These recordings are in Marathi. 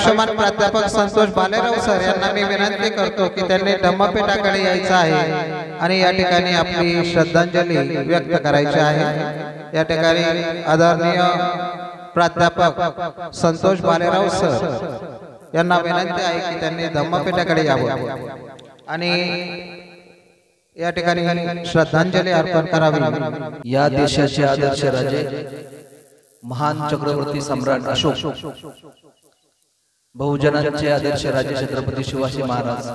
आयुष्यमान प्राध्यापक संतोष बालेराव सर यांना मी विनंती करतो की त्यांनी धम्मपीठाकडे यायचं आहे आणि या ठिकाणी आपली श्रद्धांजली व्यक्त करायची आहे। या ठिकाणी आदरणीय प्राध्यापक संतोष बालेराव सर यांना विनंती आहे की त्यांनी धम्मपीठाकडे यावं आणि या ठिकाणी श्रद्धांजली अर्पण करावी। या देशाचे आदर्श राजे महान चक्रवर्ती सम्राट अशोक, बहुजनांचे आदर्श राजे छत्रपती शिवाजी महाराज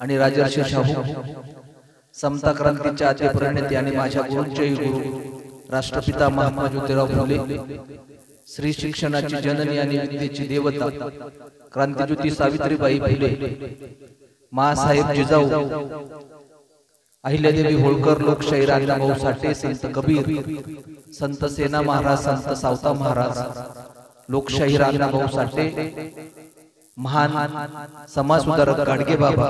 आणि राजर्षी शाहू, समता क्रांतीच्या आद्य प्रणेते आणि माझ्या गुरूंचे गुरु राष्ट्रपिता महात्मा ज्योतिराव फुले, श्री शिक्षणाची जननी आणि विद्येची देवता क्रांतिज्योती सावित्रीबाई फुले, मासाहेब जिजाऊ, अहिल्यादेवी होळकर, लोकशाही राजाभाऊ साठे, संत कबीर, संत सेना महाराज, संत सावता महाराज, लोकशाही राजाभाऊ साठे, महान समाज सुधारक गाडगे बाबा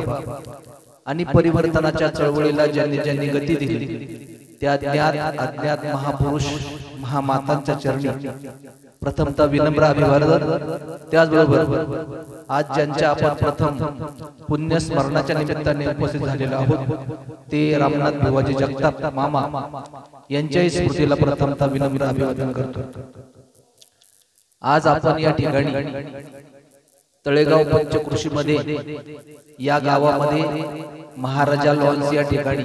आणि परिवर्तनाच्या चळवळीला ज्यांनी ज्यांनी गती दिली त्या ज्ञात अज्ञात महापुरुष महामातांच्या चरणी प्रथमतः विनम्र अभिवादन। त्याचबरोबर आज ज्यांच्या आपण प्रथम पुण्य स्मरणाच्या निमित्ताने उपस्थित झालेलो आहोत ते रामनाथ भिवाजी जगताप मामा यांच्याही स्मृतीला प्रथमतः विनम्र अभिवादन करतो। आज आपण या ठिकाणी तळेगाव पंचकृषी मध्ये या गावामध्ये महाराजा लॉन्स या ठिकाणी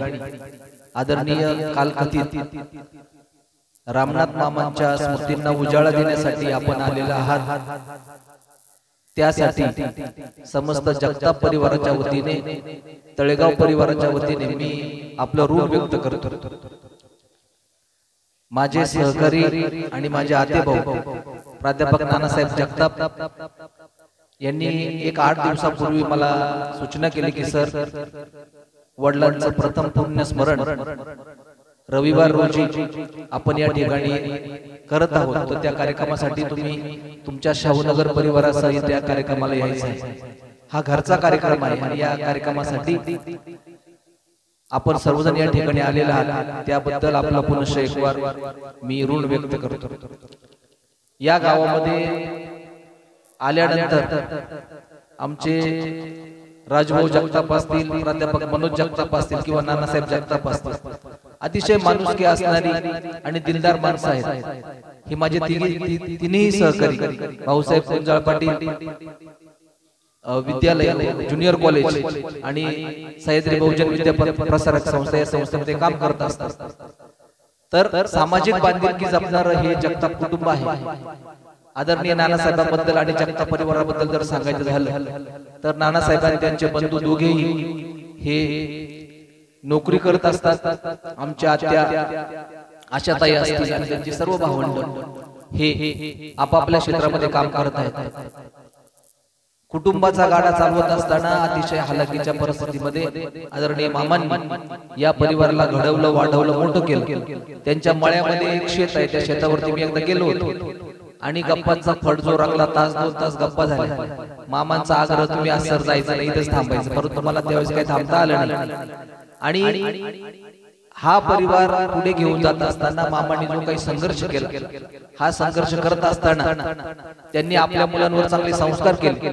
आदरणीय कालकथित रामनाथ मामांच्या स्मृतींना उजाळा देण्यासाठी आपण आलेला आहात। त्यासाठी समस्त जगताप परिवाराच्या वतीने, तळेगाव परिवाराच्या वतीने मी आपलं ऋण व्यक्त करतो। माझे सहकारी आणि माझे आतेभाऊ प्राध्यापक नानासाहेब जगताप यांनी एक 8 दिवसापूर्वी मला सूचना केली की सर, वडिलांचं प्रथम पुण्य स्मरण रविवार रोजी आपण या ठिकाणी करत आहोत, तर त्या कार्यक्रमासाठी तुम्ही तुमच्या शाहूनगर परिवारासहित या कार्यक्रमाला यायचं आहे। हा घरचा कार्यक्रम आहे आणि या कार्यक्रमासाठी आपण सर्वजण या ठिकाणी आलेला आहात, त्याबद्दल आपला पुनश्च एक वार मी ऋण व्यक्त करतो। या गावामध्ये आल्यानंतर आमचे राजभाऊ जगताप असतील, प्राध्यापक मनोज जगताप असतील किंवा नानासाहेब जगताप असतील, अतिशय माणुसकी असणारी आणि दिलदार माणसं आहेत। ही माझे तिन्ही सहकारी भाऊसाहेब कुंजाळ पाटील विद्यालय ज्युनियर कॉलेज आणि सह्याद्री बहुजन विद्यापीठ प्रसारक संस्था या संस्थेमध्ये काम करत असतात। तर सामाजिक बांधिलकी जपणारं हे जगताप कुटुंब आहे। आदरणीय नानासाहेबांबद्दल आणि जगताप परिवाराबद्दल जर सांगायचं झालं तर नानासाहेब आणि त्यांचे बंधू दोघेही हे नोकरी करत असतात। आमच्या आत्या आशाताई असतील आणि त्यांची सर्व भावंड हे आपापल्या क्षेत्रामध्ये काम करत आहेत। कुटुंबाचा गाडा चालवत असताना अतिशय हालाकीच्या परिस्थितीमध्ये आदरणीय मामांनी या परिवाराला घडवलं, वाढवलं, मोठं केलं। त्यांच्या मळ्यामध्ये एक शेत आहे, त्या शेतावरती मी एकदा गेलो होतो आणि गप्पांचा फड जो लागला, 1-2 तास गप्पा झाल्या। मामांचा आग्रह तुम्ही आज सर जायचं नाही, इथेच थांबायचं, परंतु मला त्यावेळेस काही थांबता आलं नाही। आणि हा परिवार पुढे घेऊन जात असताना मामांनी जो काही संघर्ष केला, हा संघर्ष करत असताना त्यांनी आपल्या मुलांवर चांगले संस्कार केले।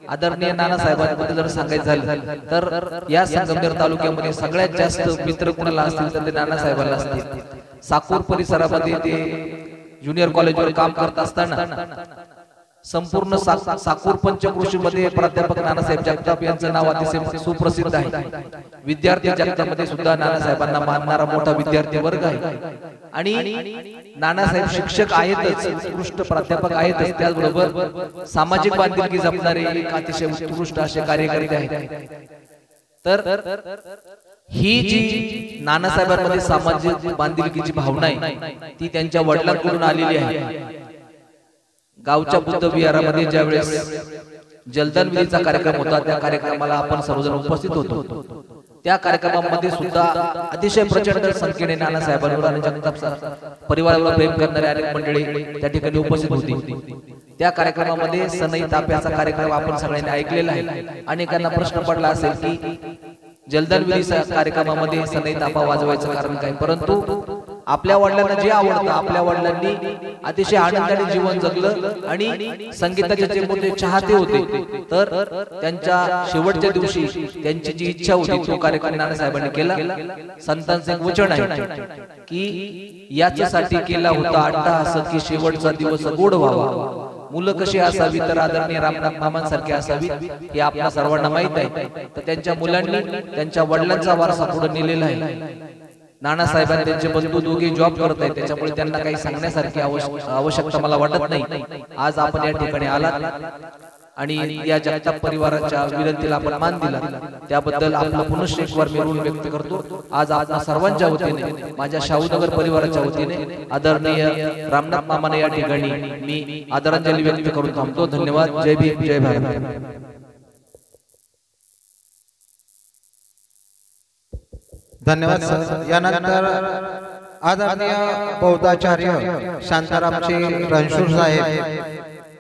आदरणीय नानासाहेबांबद्दल जर सांगायचं झालं तर या संगमनेर तालुक्यामध्ये सगळ्यात जास्त मित्र कुणाला असतील तर ते नानासाहेबांना असतील। साकूर परिसरामध्ये ते ज्युनियर कॉलेजवर काम करत असताना संपूर्ण साकूर पंचकृषी मध्ये प्राध्यापक नानासाहेब जगताप यांचं नाव अतिशय सुप्रसिद्ध आहे। विद्यार्थी जगतामध्ये सुद्धा नानासाहेबांना मानणारा मोठा विद्यार्थी वर्ग आहे आणि नानासाहेब शिक्षक आहेतच, उत्कृष्ट प्राध्यापक आहेतच, त्याचबरोबर सामाजिक बांधिलकी जपणारे एक अतिशय उत्कृष्ट असे कार्यकर्ते आहेत। तर ही जी नानासाहेबांमध्ये सामाजिक बांधिलकीची भावना आहे ती त्यांच्या वडिलांकडून आलेली आहे। गावच्या बुद्ध विहारामध्ये ज्यावेळेस जलदान विधीचा कार्यक्रम होता त्या कार्यक्रमाला आपण सर्वजण उपस्थित होतो। त्या कार्यक्रमामध्ये सुद्धा अतिशय प्रचंड संख्येने नानासाहेबांवर आणि जगताप परिवाराला प्रेम करणारे अनेक मंडळी त्या ठिकाणी उपस्थित होती। त्या कार्यक्रमामध्ये सनई ताप्याचा कार्यक्रम आपण सगळ्यांनी ऐकलेला आहे। अनेकांना प्रश्न पडला असेल की जलदान विधीच्या कार्यक्रमामध्ये सनई तापा वाजवायचं कारण काय, परंतु आपल्या वडिलांना जे आवडतं, आपल्या वडिलांनी अतिशय आनंदाने जीवन जगलं आणि संगीताचे जे मोठे चाहते होते, तर त्यांच्या शेवटच्या दिवशी त्यांची जी इच्छा होती तो कार्यक्रम नानासाहेबांनी केला. संतांचे एक वचन आहे की याच्यासाठी केला होता अट्टहास की शेवटचा दिवस गोड व्हावा. मुलं कशी असावी तर आदरणीय रामनाथ मामांसारखी असावी हे आपल्या सर्वांना माहित आहे. तर त्यांच्या मुलांनी त्यांच्या वडिलांचा वारसा पुढे नेलेला आहे. नानासाहेबांनी त्यांचे बंधू दोघे जॉब करत आहेत, त्याच्यामुळे त्यांना काही सांगण्यासारखी आवश्यकता मला वाटत नाही. आज आपण या ठिकाणी आलात आणि या जगताप परिवाराच्या विनंतीला आपण मान दिला, त्याबद्दल आपला पुनश्च एक वार मी ऋण व्यक्त करतो. आज आपल्या सर्वांच्या वतीने, माझ्या शाहूनगर परिवाराच्या वतीने आदरणीय रामनाथ मामाने या ठिकाणी मी आदरांजली व्यक्त करून थांबतो. धन्यवाद. जय भीम, जय भारत. धन्यवाद सर. यानंतर आदरणीय बौद्धाचार्य शांतारामजी रणशूर साहेब,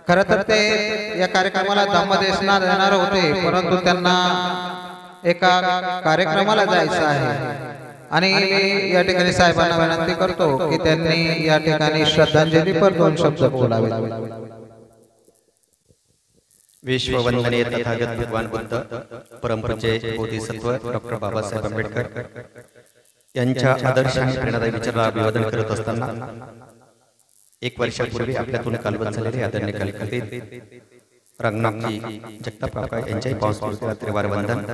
खरं तर ते या कार्यक्रमाला धम्मदेशनात येणार होते, परंतु त्यांना एका कार्यक्रमाला जायचं आहे आणि या ठिकाणी साहेबांना विनंती करतो की त्यांनी या ठिकाणी श्रद्धांजलीपर 2 शब्द बोलावेत. विश्ववंदनीय तथागत भगवान बुद्ध परमपूज्य बोधिसत्व डॉक्टर बाबासाहेब आंबेडकर यांच्या आदर्श आणि प्रेरणादायी विचाराला अभिवादन करत असताना 1 वर्षापूर्वी आपल्यातून कालवत झालेले आदरणीय कलिकते रंगनाथजी जगताप काका यांच्याही पावसाळ्यातील त्रिवार वंदन.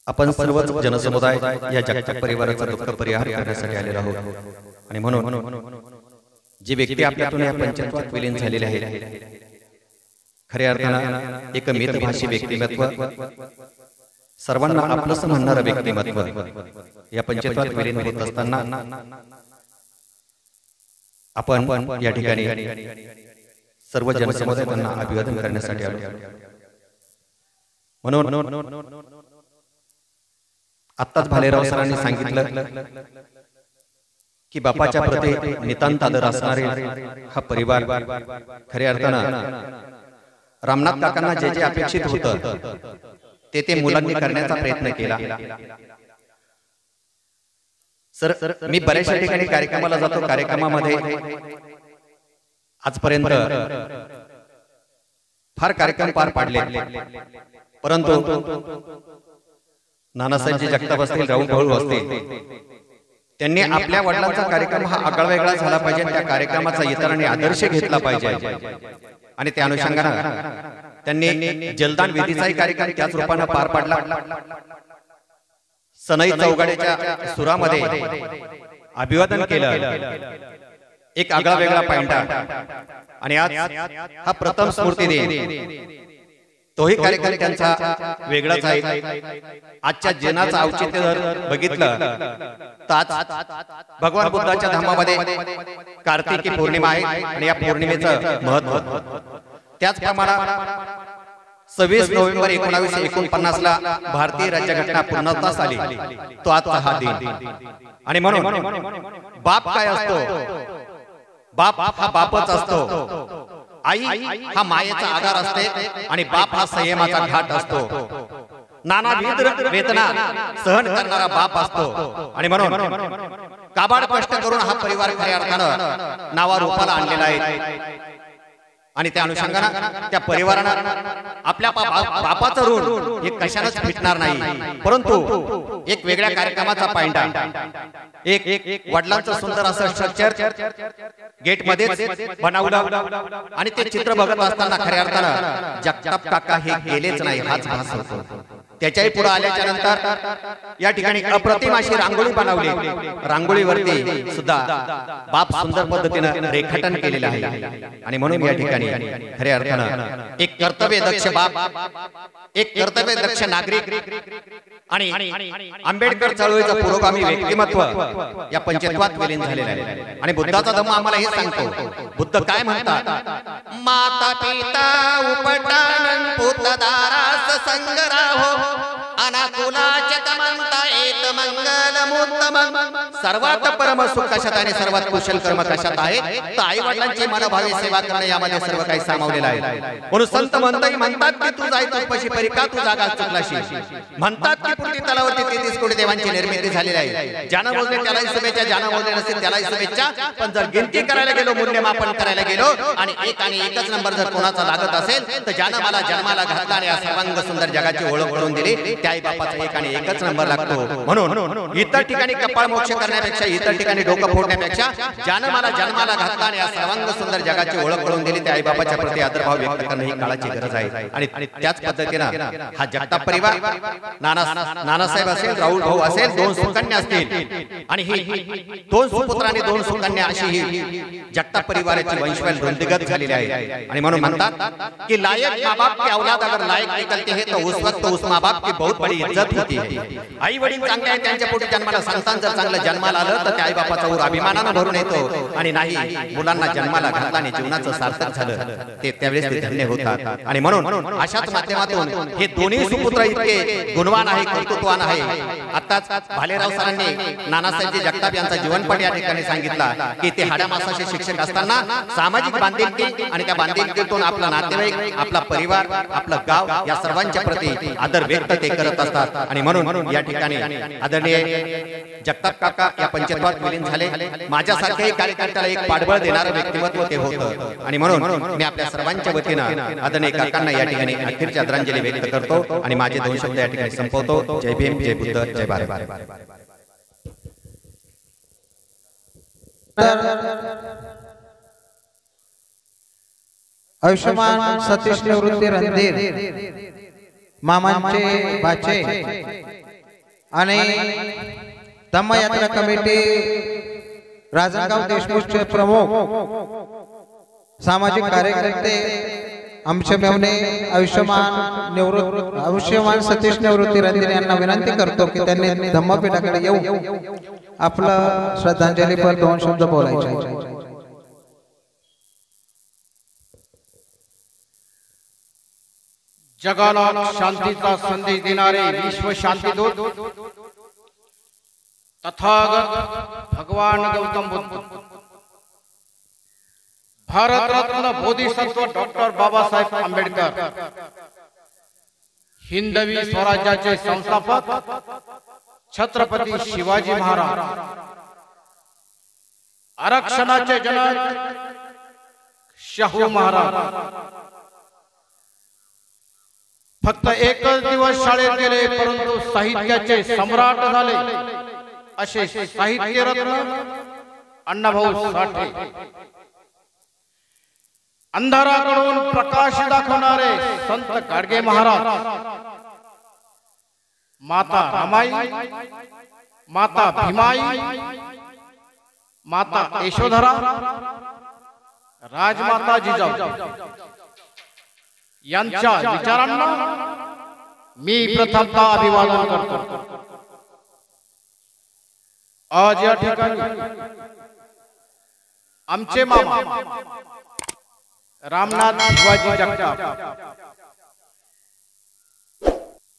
आपण सर्वच जनसमुदाय या जगताप परिवाराचा दुःख परिहार करण्यासाठी आलेलो आहोत आणि म्हणून जी व्यक्ती आपल्यातून या पंचत्वात विलीन झालेली आहे, खऱ्या अर्थाने एक मितभाषी व्यक्तिमत्व, सर्वांना आपलंच म्हणणारं व्यक्तिमत्व या पंचत्वात विलीन होत असताना आपण या ठिकाणी सर्व जनसमुदाय त्यांना अभिवादन करण्यासाठी आलो. म्हणून आत्ताच भालेराव सरांनी सांगितलं की बापाच्या प्रती नितांत आदर असणारे हा परिवार खऱ्या अर्थानं रामनाथ काकांना जे जे अपेक्षित होतं ते मुलांनी करण्याचा प्रयत्न केला. सर, मी बऱ्याचशा ठिकाणी कार्यक्रमाला जातो, कार्यक्रमामध्ये आजपर्यंत फार कार्यक्रम पार पाडले, परंतु नानासाहेबजी जगताप असतील, राहुल भाऊ असतील, त्यांनी आपल्या वडिलांचा कार्यक्रम हा आगळा वेगळा झाला पाहिजे, त्या कार्यक्रमाचा इतरांनी आदर्श घेतला पाहिजे आणि त्या अनुषंगाने त्यांनी जलदान विधीचाही कार्यक्रम त्याच रूपाने पार पाडला. सनई चौघड्याच्या सुरामध्ये अभिवादन केलं, एक आगळा वेगळा पॉइंट आणि आज हा प्रथम स्मृती दिन, तोही कार्यक्रम त्यांचा वेगळाच आहे. आजच्या जनाचं औचित्य जर बघितलं तर भगवान बुद्धाच्या धामामध्ये कार्तिकी पौर्णिमा आहे आणि या पौर्णिमेचं महत्व त्याचप्रमाणे 26 नोव्हेंबर 1949 ला भारतीय राज्यघटना पूर्णत्वास आली, तो आजचा हा दिन. आणि म्हणून बाप काय असतो, बाप हा बापच असतो, आई हा मायेचा आधार असते आणि बाप हा संयमाचा घाट असतो, नानाविध वेदना सहन करणारा बाप असतो. आणि म्हणून काबाड कष्ट करून हा परिवार खऱ्या अर्थानं नावारूपाला आणलेला आहे आणि त्या अनुषंगाने त्या परिवारानं आपल्या बापाचं ऋण हे कशानंच फिटणार नाही. परंतु एक वेगळ्या कार्यक्रमाचा पायंडा, एक वडिलांचं सुंदर असं स्ट्रक्चर गेट मध्ये बनवलं आणि ते चित्र बघत असताना खऱ्या अर्थानं जगताप काका हे गेलेच नाही हाच भास होतो. त्याच्याही पुढे आल्याच्या नंतर या ठिकाणी अप्रतिम अशी रांगोळी बनवली, रांगोळीवरती सुद्धा बाप सुंदर पद्धतीने रेखाटन केलेलं आहे. आणि म्हणून या ठिकाणी खऱ्या अर्थानं एक कर्तव्य दक्ष बाप, एक कर्तव्य दक्ष नागरिक आणि आंबेडकर चळवळीचं पुरोगामी व्यक्तिमत्व या पंचत्वात विलीन झालेलं आहे. आणि बुद्धाचा धम्म आम्हाला हे सांगतो, बुद्ध काय म्हणतात, माता पिता उपटानन पुतदारास संग राहो, अनाकुलाचे कमंता आहेत मंगलमुत्तम सर्वात परम सुख कशात आणि सर्वात कुशल कर्म कशात आहे तर आई वडिलांची मनभावे सेवा करणे यामध्ये सर्व काही सामावलेलं आहे म्हणून संत म्हणतात की तू जाय तुझपाशी परी का तू जागा चुकलाशी म्हणतात की पुढे तलावरती 33 कोटी देवांची निर्मिती झालेली आहे ज्यानं मोजले त्यालाही शुभेच्छा ज्यानं मोजले नसतील त्यालाही शुभेच्छा पण जर गिनती करायला गेलो मूल्यमापन करायला गेलो आणि एकच नंबर जर कोणाचा लागत असेल तर ज्यानं मला जन्माला घातला आणि या सर्वांग सुंदर जगाची ओळख करून दिली त्या आई बापाचा एकच नंबर लागतो म्हणून इतर ठिकाणी कपाळ मोक्ष करण्यापेक्षा इतर ठिकाणी डोकं फोडण्यापेक्षा ज्यानं मला जन्माला घातला आणि या सर्वांग सुंदर जगाची ओळख करून दिली त्या आई बापाच्या प्रती आदरभाव व्यक्त करणं ही काळाची गरज आहे आणि त्याच पद्धतीनं हा जगताप परिवार नानासाहेब असेल राहुल भाऊ असेल 2 सुकन्या असतील आणि ही 2 सुपुत्र आणि 2 सुकन्या अशी ही जगताप परिवाराची वंशवेल वृद्धिगत झालेली आहे आणि म्हणून म्हणतात की लायक माँ बाप की औलाद अगर लायक निकलते हैं तो उस वक्त उस माँ बाप की बहुत बड़ी इज्जत होती है आई वडील चांगले आहेत त्यांच्या पोटी जन्माला संतान जर चांगलं जन्माला आलं तर त्या आई बापाचा ऊर अभिमानानं भरून येतो आणि नाही मुलांना जन्माला घातला आणि जीवनाचं सार्थक झालं ते त्यावेळेस ते धन्य होतात आणि म्हणून अशाच माध्यमातून हे दोन्ही सुपुत्र इतके गुणवान आहे कर्तृत्ववान आहे आताच भालेराव सरांनी नानासाहेबजी जगताप यांचा जीवनपट या ठिकाणी सांगितला की ते हाडामासाचे शिक्षक असताना सामाजिक बांधिलकी आणि त्या बांधिलकीतून आपला नातेवाईक आपला परिवार आपलं गाव या सर्वांच्या प्रती आदर व्यक्त ते करत असतात आणि म्हणून या ठिकाणी आदरणीय जगताप काका या पंचत्वात विलीन झाले माझ्यासारख्याही कार्यकर्त्याला एक पाठबळ देणारं व्यक्तिमत्व ते होतं आणि म्हणून मी आपल्या सर्वांच्या वतीनं आदरणीय काकांना या ठिकाणी अखेरची आदरांजली व्यक्त करतो आणि माझे 2 शब्द या ठिकाणी संपवतो जय भीम जय बुद्ध जय भारत आयुष्यमान सतीश निवृत्ती रणधीर मामांचे बाचे आणि धम्मयात्रा कमिटी राजनगाव देशमुखचे प्रमुख सामाजिक कार्यकर्ते आमचे मेवणे आयुष्यमान सतीश निवृत्ती रणधीर यांना विनंती करतो की त्यांनी धम्मपीठाकडे येऊ आपलं श्रद्धांजलीपर 2 शब्द बोलायचे जगाला शांतीचा संदेश देणारे विश्व शांतीदूत तथागत भगवान गौतम बुद्ध भारतरत्न बोधिसत्व डॉक्टर बाबासाहेब आंबेडकर हिंदवी स्वराज्याचे संस्थापक छत्रपती शिवाजी महाराज आरक्षणाचे जनक शाहू महाराज फक्त एकच दिवस शाळेत गेले परंतु साहित्याचे सम्राट झाले असे साहित्यरत्न अण्णाभाऊ साठे अंधाराकडून प्रकाश दाखवणारे संत गाडगे महाराज माता रमाई माता भीमाई माता यशोधरा राजमाता जिजाऊ यांच्या विचारांना मी प्रथमतः अभिवादन करतो आज या ठिकाणी आमचे मामा रामनाथ शिवाजी जगताप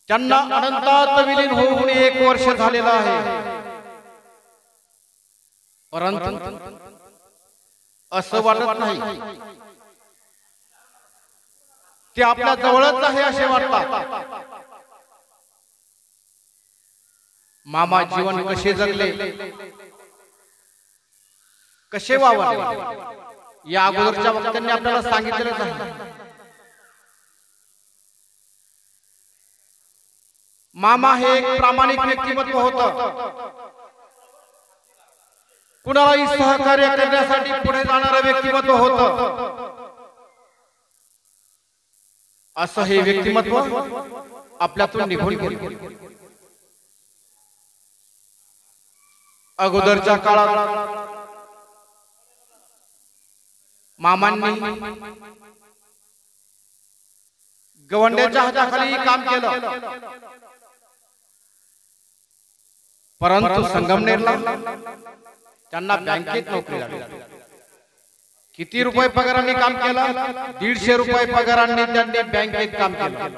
त्यांना अनंतात विलीन होऊन 1 वर्ष झालेलं आहे परंतु असं वाटत नाही ते आपल्या जवळच आहे असे वाटतात मामा जीवन कसे जगले कसे वावरले या अगोदरच्या वक्त्यांनी आपल्याला सांगितलेलं आहे मामा हे एक प्रामाणिक व्यक्तिमत्व होतं कुणालाही सहकार्य करण्यासाठी पुढे जाणारं व्यक्तिमत्व होतं असं हे व्यक्तिमत्व आपल्यातून निघून गेले अगोदरच्या काळात मामांनी गवंड्याच्या हाताखाली काम केलं परंतु संगमनेरला त्यांना बँकेत नोकरी लागली किती रुपये पगाराने काम केलं 150 रुपये पगाराने त्यांनी बँकेत काम केलं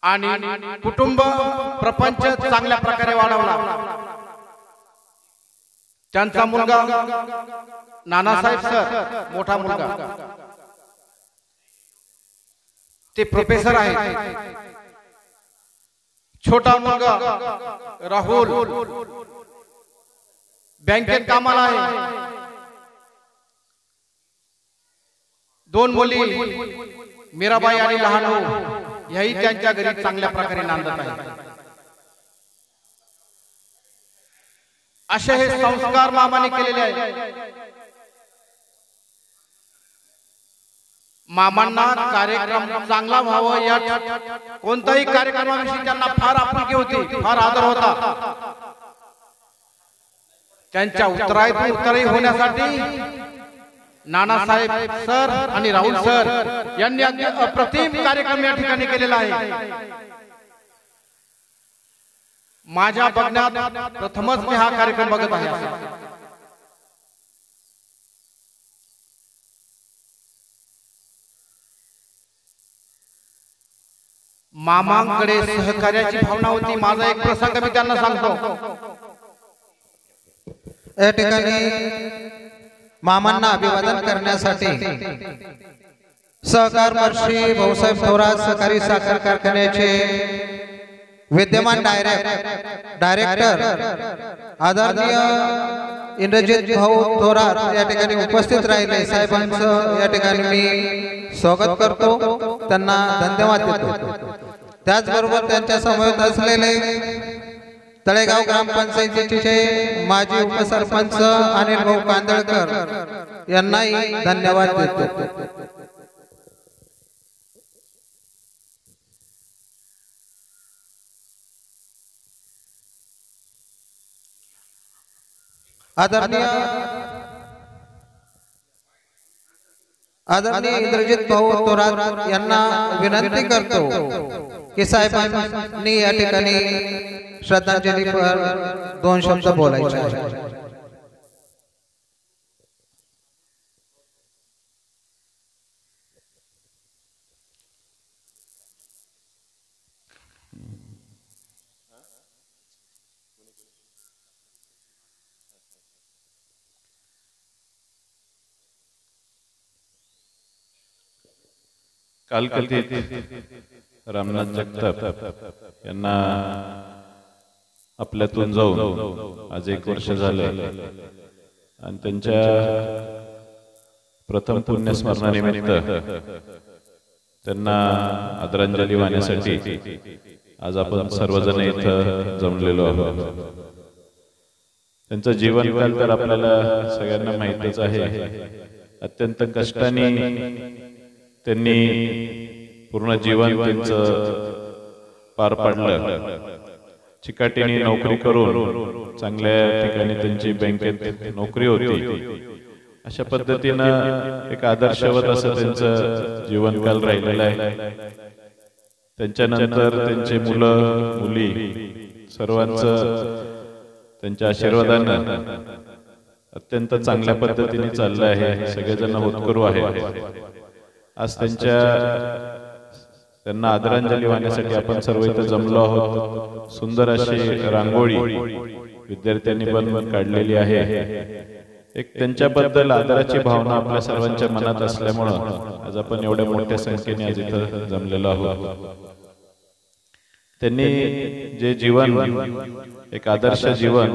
आणि कुटुंब प्रपंच चांगल्या प्रकारे वाढवला। त्यांचा मुलगा नानासाहेब सर मोठा मुलगा ते प्रोफेसर आहेत। छोटा मुलगा राहुल बँकेत कामाला आहे। दोन मुली मीराबाई आणि लहानू याही त्यांच्या घरी चांगल्या प्रकारे नांदत आहेत। असे हे संस्कार मामाने केलेले आहेत। मामांना कार्यक्रम चांगला व्हावा या कोणताही कार्यक्रमाविषयी त्यांना फार आपुलकी होती, फार आदर होता। त्यांच्या उत्तरायी होण्यासाठी नानासाहेब सर आणि राहुल सर यांनी अप्रतिम कार्यक्रम या ठिकाणी केलेला आहे। माझ्या बघण्यात प्रथमच मी हा कार्यक्रम बघत आहे। मामांकडे सहकार्याची भावना होती। माझा एक प्रसंग मी त्यांना सांगतो। या ठिकाणी मामांना अभिवादन करण्यासाठी सहकार महर्षी भाऊसाहेब थोरात सहकारी साखर कारखान्याचे विद्यमान डायरेक्टर आदरणीय इंद्रजित भाऊ थोरात या ठिकाणी उपस्थित राहिले। साहेबांचं या ठिकाणी मी स्वागत करतो, त्यांना धन्यवाद देतो। त्याचबरोबर त्यांच्या समवेत असलेले तळेगाव ग्रामपंचायतीचे माजी उपसरपंच अनिल भाऊ कांदळकर यांनाही धन्यवाद देतो। आदरणीय इंद्रजित भाऊ थोरात यांना विनंती करतो की साहेबांनी या ठिकाणी श्रद्धांजलीपर 2 शब्द बोलायचे आहेत। कालकथित रामनाथ जगताप यांना आपल्यातून जाऊन आज 1 वर्ष झाले आणि त्यांच्या प्रथम पुण्यस्मरणानिमित्त त्यांना आदरांजली वाहण्यासाठी आज आपण सर्वजण इथं जमलेलो आहोत। त्यांचं जीवनकाल तर आपल्याला सगळ्यांना माहितीच आहे। अत्यंत कष्टाने त्यांनी पूर्ण जीवन त्यांचं पार पाडलं। चिकाटीने नोकरी करून चांगल्या ठिकाणी त्यांची बँकेत नोकरी होती। अशा पद्धतीनं एक आदर्शवत असं त्यांचं जीवनकाल राहिलेलं आहे। त्यांच्यानंतर त्यांचे मुलं मुली सर्वांचं त्यांच्या आशीर्वादानं अत्यंत चांगल्या पद्धतीने चाललं आहे। सगळेजण होतकरू आहेत। आज त्यांना आदरांजली वाहण्यासाठी आपण सर्व इथे जमलो आहोत। सुंदर अशी रांगोळी विद्यार्थ्यांनी बनवून काढलेली आहे। एक त्यांच्याबद्दल आदराची भावना आपल्या सर्वांच्या मनात असल्यामुळं आज आपण एवढ्या मोठ्या संख्येने आज इथं जमलेलो आहोत। त्यांनी जे जीवन एक आदर्श जीवन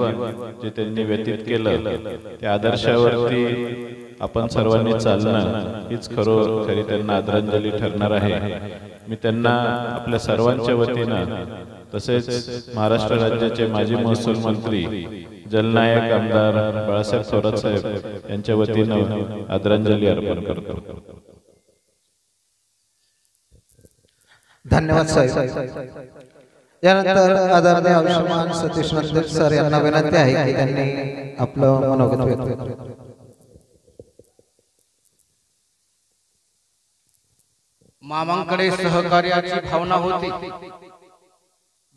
जे त्यांनी व्यतीत केलं त्या आदर्शावरती आपण सर्वांनी चालणं हीच खरी त्यांना आदरांजली ठरणार आहे। मी त्यांना आपल्या सर्वांच्या वतीनं तसेच महाराष्ट्र राज्याचे माजी महसूल मंत्री जलनायक आमदार बाळासाहेब थोरात साहेब यांच्या वतीनं आदरांजली अर्पण करतो। धन्यवाद साहेब। यानंतर आदरणीय आयुष्यमान सतीश नंदे सर यांना विनंती आहे की त्यांनी आपलं मनोगत व्यक्त करावं। मामांकडे सहकार्याची भावना होती।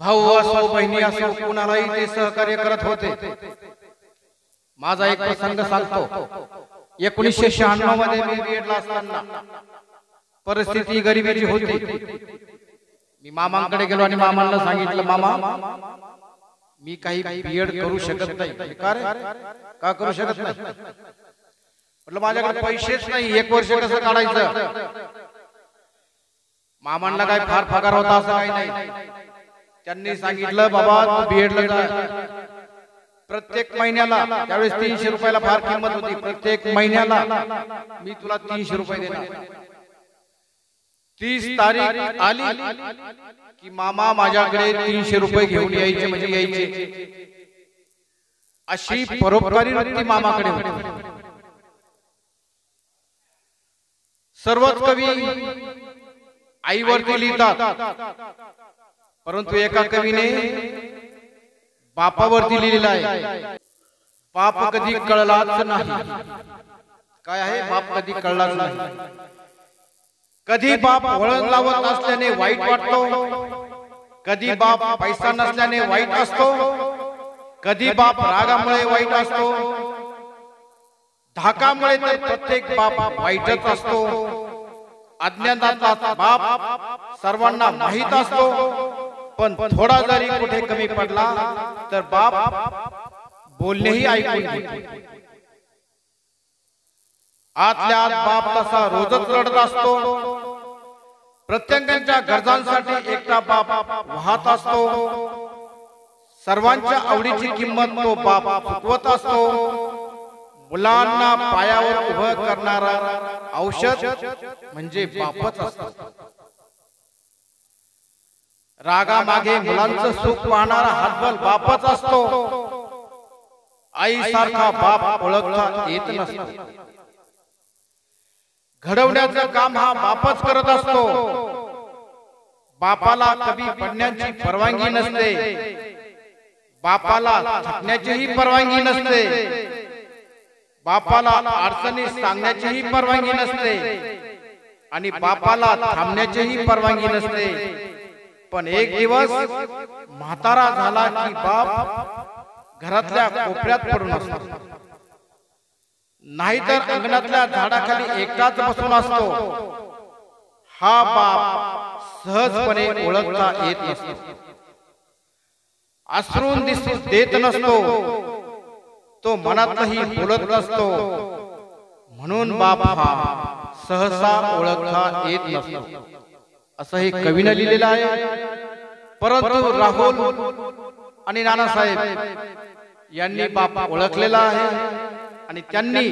भाऊ असो बहिणी असो कुणालाही ते सहकार्य करत होते। माझा एक प्रसंग सांगतो। 1996 मध्ये मी बीएड ला असताना परिस्थिती गरिबीची होती। मी मामांकडे गेलो आणि मामांना सांगितलं, मामा मी काही बीएड करू शकत नाही. का करू शकत नाही? म्हटलं माझ्याकडे पैसेच नाही, 1 वर्ष कसं काढायचं. मामांना काय फार पगार होता असं काही नाही. त्यांनी सांगितलं, बाबा तू बीएडला जा. प्रत्येक महिन्याला, त्यावेळेस 300 रुपयाला फार किंमत होती, प्रत्येक महिन्याला मी तुला 300 रुपये देणार. 30 तारीख आली की मामा माझ्याकडे 300 रुपये घेऊन यायचे, म्हणजे यायचे. अशी परोपकारी वृत्ती मामाकडे होती. सर्वच कवी आईवरती लिहितात, परंतु एका कवीने बापावरती लिहिलेला आहे. बाप कधी कळलाच नाही. काय आहे? बाप कधी कळलाच नाही. कधी बाप वळण लावत असल्याने वाईट वाटतो, कधी बाप पैसा नसल्याने वाईट असतो, कधी बाप रागामुळे वाईट असतो, धाकामुळे तर प्रत्येक बाप वाईटच असतो. अज्ञानाचा बाप सर्वांना माहित असतो, पण थोडा जरी कुठे कमी पडला तर बाप बोलणेही ऐकून घेतो. आतल्या आत बाप तसा रोजच रडत असतो. प्रत्येकाच्या गरजांसाठी एकटा बाप वाहत असतो. सर्वांच्या आवडीची किंमत तो बाप चुकवत असतो. मुलांना पायावर उभं करणारा औषध म्हणजे बापच असतो. रागामागे मुलांचं सुख पाहणारा हातबल बापच असतो. आई सारखा बाप ओळखता येत नसतो. घडवण्याचं काम हा बापच करत असतो. बापाला कधी पडण्याची परवानगी नसते, बापाला थकण्याचीही परवानगी नसते, बापाला अडचणी सांगण्याचीही परवानगी नसते आणि बापाला थांबण्याचीही परवानगी नसते. पण एक दिवस म्हातारा झाला की बाप घरातल्या कोपऱ्यात पडून असतो, नाहीतर अंगणातल्या झाडाखाली एकटाच बसून असतो. हा बाप सहजपणे ओळखता येत नसतो, आसरून दिसून देत नसतो, तो मनातही बोलत नसतो. म्हणून बाप हा सहसा ओळखता येत नसतो असं हे कवीनं लिहिलेलं आहे. परंतु राहुल आणि नानासाहेब यांनी बाप ओळखलेला आहे आणि त्यांनी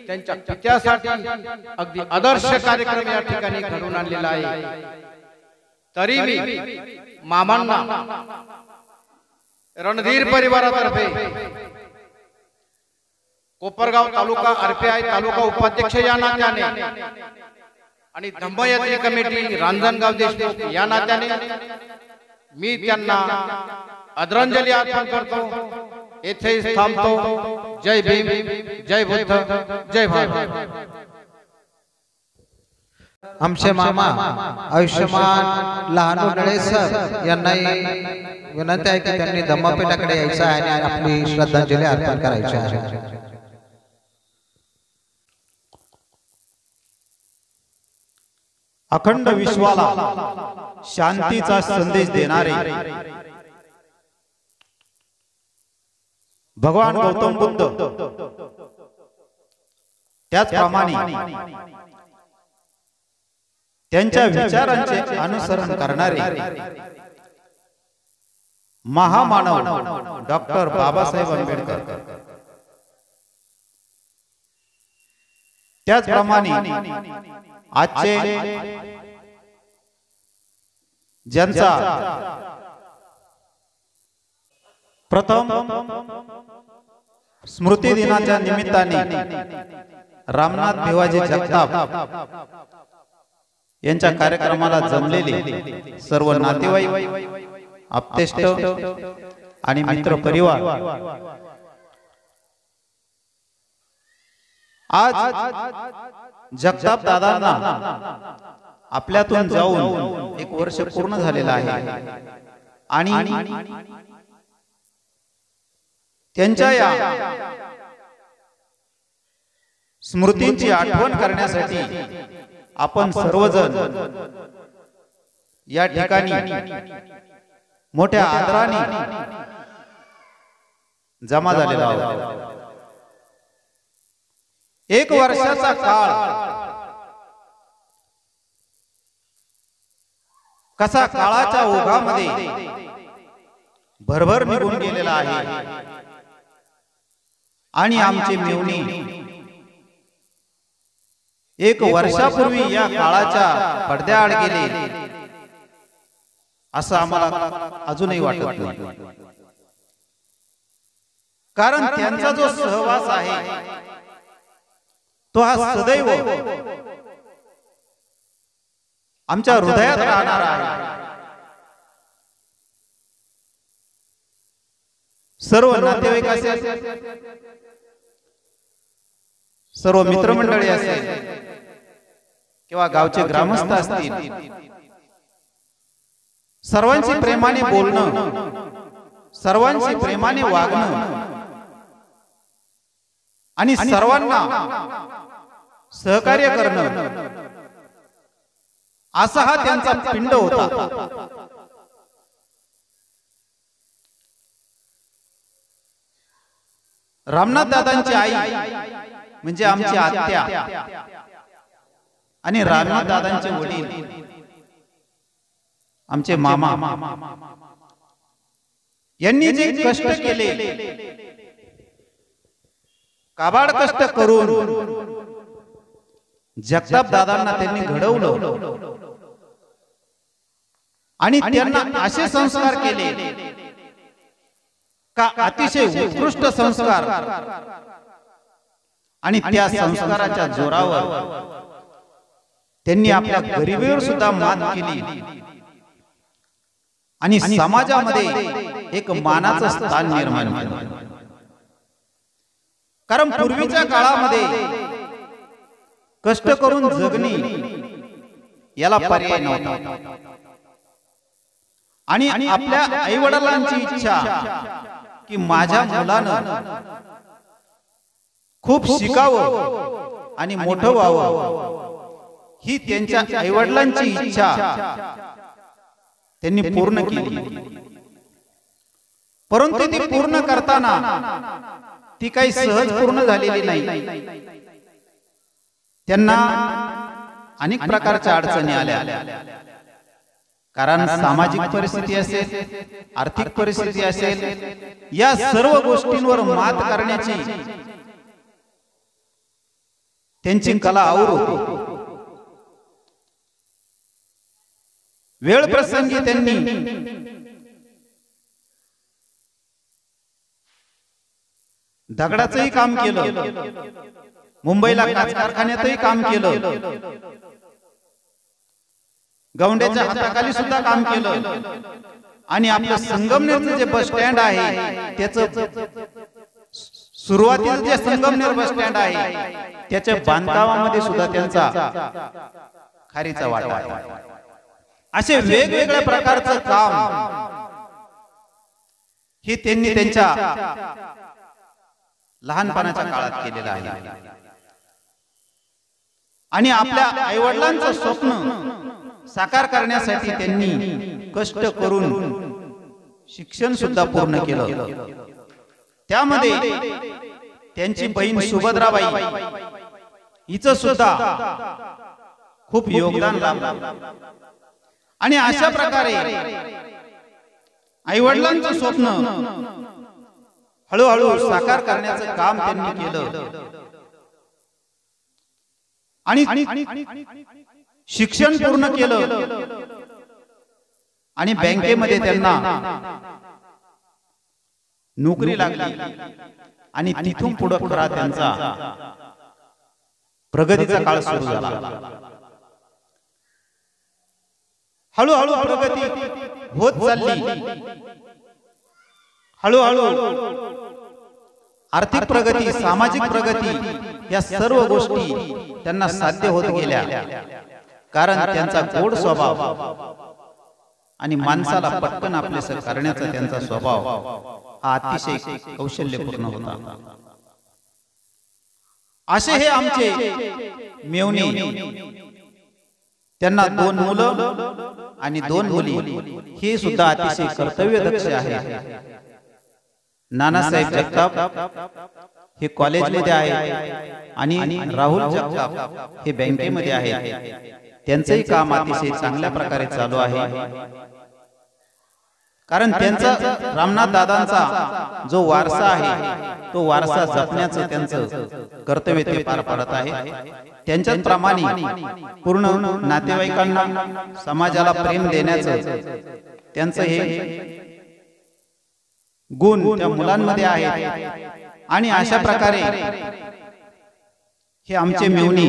त्यांच्या पित्यासाठी अगदी आदर्श कार्यक्रम या ठिकाणी घडवून आणलेला आहे. तरी मी मामांना रणधीर परिवारातर्फे कोपरगाव तालुका RPI तालुका उपाध्यक्ष या नात्याने आणि धम्मयात्री कमिटी रांजणगाव देशमुख या नात्याने मी त्यांना आदरांजली अर्पण करतो. येथे थांबतो. जय भीम, जय बुद्ध, जय भारत. आमचे मामा आयुष्यमान लहानू नळे सर यांनाही विनंती आहे की त्यांनी धम्मपीठाकडे यायचं आहे आणि आपली श्रद्धांजली अर्पण करायची आहे. अखंड विश्वाला शांतीचा संदेश देणारे भगवान गौतम बुद्ध, त्याचप्रमाणे त्यांच्या विचारांचे अनुसरण करणारे महामानव डॉक्टर बाबासाहेब आंबेडकर, त्याचप्रमाणे आजचे ज्यांचा प्रथम स्मृती दिनाच्या निमित्ताने रामनाथ भिवाजी जगताप यांच्या कार्यक्रमाला जमलेले सर्व नातेवाईक, आप्तेष्ट आणि मित्र परिवार, आज जगताप दादांना आपल्यातून जाऊन 1 वर्ष पूर्ण झालेलं आहे आणि त्यांच्या या स्मृतींची आठवण करण्यासाठी आपण सर्वजण या ठिकाणी मोठ्या आदराने जमा झालेला आहोत। एक वर्षाचा काळ कसा काळाच्या ओघामध्ये भरभर निघून गेलेला आहे आणि आमचे मेवणे एक वर्षापूर्वी या काळाच्या पडद्याआड गेले असं आम्हाला अजूनही वाटत नाही, कारण त्यांचा जो सहवास आहे तो हा सदैव आमच्या हृदयात राहणार आहे। सर्व नातेवाईक असेल, सर्व मित्रमंडळी असेल किंवा गावचे ग्रामस्थ असतील, सर्वांशी प्रेमाने बोलणं, सर्वांशी प्रेमाने वागणं आणि सर्वांना सहकार्य करणं असा हा त्यांचा पिंड होता। रामनाथ दादांची आई म्हणजे आमची आत्या आणि रामनाथ दादांचे वडील आमचे मामा यांनी जे कष्ट केले, काबाड कष्ट करून जगताप दादांना त्यांनी घडवलं आणि त्यांना असे संस्कार केले का अतिशय उत्कृष्ट संस्कार, आणि त्या संस्काराच्या जोरावर त्यांनी आपल्या गरिबीवर सुद्धा मात केली आणि समाजामध्ये एक मानाचं स्थान निर्माण केलं। कारण पूर्वीच्या काळामध्ये कष्ट करून जगणे याला पर्याय नव्हता आणि आपल्या आई वडिलांची इच्छा की माझ्या मुलानं खूप शिकावं आणि मोठं व्हावं ही त्यांच्या आई वडिलांची इच्छा त्यांनी पूर्ण केली, परंतु ती पूर्ण करताना ती काही सहज पूर्ण झालेली नाही। त्यांना अनेक प्रकारच्या अडचणी आल्या, कारण सामाजिक परिस्थिती असेल, आर्थिक परिस्थिती असेल, या सर्व गोष्टींवर मात करण्याची त्यांची कला आऊर होती। वेळ प्रसंगी त्यांनी दगडाचंही काम केलं, मुंबईला काच कारखान्यातही काम केलं, गौंड्याच्या हाताखाली सुद्धा काम केलं आणि आपलं संगमनेरचं जे बस स्टँड आहे त्याचं सुरुवातीचं जे संगमनेर बस स्टँड आहे त्याच्या बांधकामामध्ये सुद्धा त्यांचा खारीचा वाटा आहे। असे वेगवेगळ्या प्रकारचं काम हे त्यांनी त्यांच्या लहानपणाच्या काळात केलेलं आहे आणि आपल्या आईवडिलांचं स्वप्न साकार करण्यासाठी त्यांनी कष्ट करून शिक्षण सुद्धा पूर्ण केलं। त्यामध्ये त्यांची बहीण सुभद्राबाई हिचं सुद्धा खूप योगदान लाभलं आणि अशा प्रकारे आईवडिलांचं स्वप्न हळूहळू साकार करण्याचं काम त्यांनी केलं आणि शिक्षण पूर्ण केलं आणि बँकेमध्ये त्यांना नोकरी लागली आणि तिथून पुढे खरा त्यांचा प्रगतीचा काळ सुरू झाला। हळूहळू प्रगती होत चालली, हळूहळू आर्थिक प्रगती, सामाजिक प्रगती या सर्व गोष्टी त्यांना साध्य होत गेल्या, कारण त्यांचा गोड स्वभाव आणि माणसाला पटकन आपलेसं करण्याचा त्यांचा स्वभाव हा अतिशय कौशल्यपूर्ण होता। असे हे आमचे मेवणे, त्यांना 2 मुलं आणि 2 मुली ही सुद्धा अतिशय कर्तव्यदक्ष आहे. नानासाहेब जगताप हे कॉलेजमध्ये आहे आणि राहुल जगताप हे बँकेमध्ये आहे. त्यांचंही काम अतिशय चांगल्या प्रकारे चालू आहे. कारण त्यांचा रामनाथ दादांचा जो वारसा आहे तो वारसा जपण्याचं त्यांचं कर्तव्य ते पार पाडत आहे. त्यांच्याच प्रमाणे पूर्ण नातेवाईकांना समाजाला प्रेम देण्याचं त्यांचं हे गुण त्या मुलांमध्ये आहे. आणि अशा प्रकारे हे आमचे मेहुणी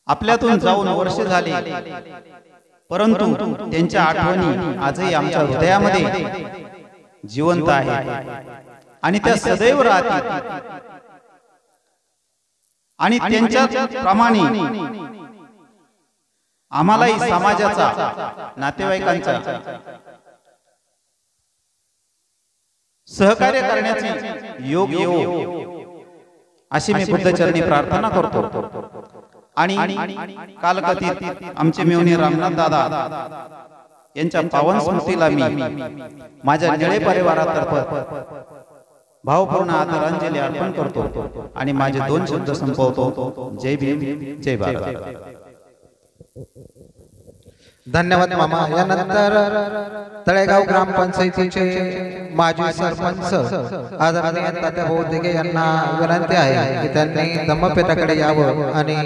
आपल्यातून जाऊन वर्ष झाले, परंतु त्यांच्या आठवणी आजही आमच्या हृदयामध्ये जिवंत आहेत आणि त्या सदैव राहतील. आणि त्यांच्या प्रमाणे आम्हालाही समाजाचा नातेवाईकांचा सहकार्य करण्याची योग येवो अशी मी बुद्धचरणी प्रार्थना करतो. आणि कालकथित आमचे मेहुणे रामनाथ दादा यांच्या पावन स्मृतीला मी माझ्या निळे परिवारातर्फे भावपूर्ण आदरांजली अर्पण करतो आणि माझे 2 शब्द संपवतो. जय भीम, जय भारत. धन्यवाद मामा. यानंतर तळेगाव ग्रामपंचायतीचे माजी सरपंच आदरणीय तात्याभाऊ दिघे यांना विनंती आहे की त्यांनी धम्मपेठाकडे यावं आणि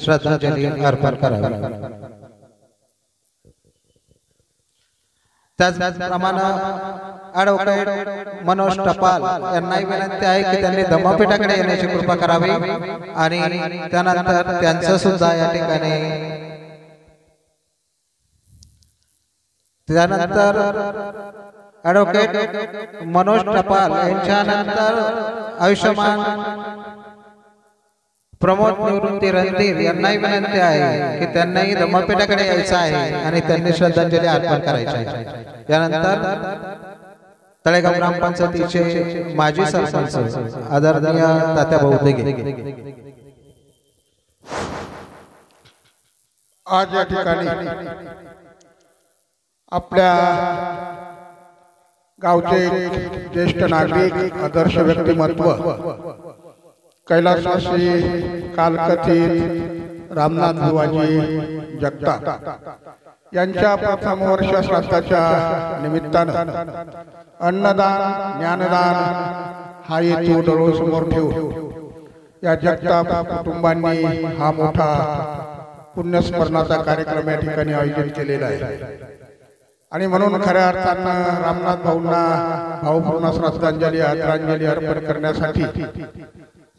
श्रद्धांजली अर्पण करावी. त्याचप्रमाणे ॲडव्होकेट मनोज टपाल यांनाही विनंती आहे की त्यांनी धम्मपेठाकडे येण्याची कृपा करावी आणि त्यानंतर त्यांचं सुद्धा या ठिकाणी त्यानंतर ॲडव्होकेट मनोज टपाल यांच्यानंतर आयुष्यमान प्रमोद निवृत्ती रणधीर यांनाही विनंती आहे की त्यांनाही धम्मपेठाकडे यायचं आहे आणि त्यांनी श्रद्धांजली अर्पण करायची आहे. यानंतर तळेगाव ग्रामपंचायतीचे माजी सरपंच आदरणीय तात्याभाऊ दिघे. आज या ठिकाणी आपल्या गावचे ज्येष्ठ नागरिक आदर्श व्यक्तिमत्व कैलासवासी कालकथित रामनाथ बुवाजी जगताप यांच्या प्रथम वर्ष श्राद्धाच्या निमित्तानं अन्नदान ज्ञानदान हा हेतू डोळ्यासमोर ठेवून या जगताप कुटुंबांनी हा मोठा पुण्यस्मरणाचा कार्यक्रम या ठिकाणी आयोजित केलेला आहे. आणि म्हणून खऱ्या अर्थानं रामनाथ भाऊंना भावपूर्ण श्रद्धांजली आदरांजली अर्पण करण्यासाठी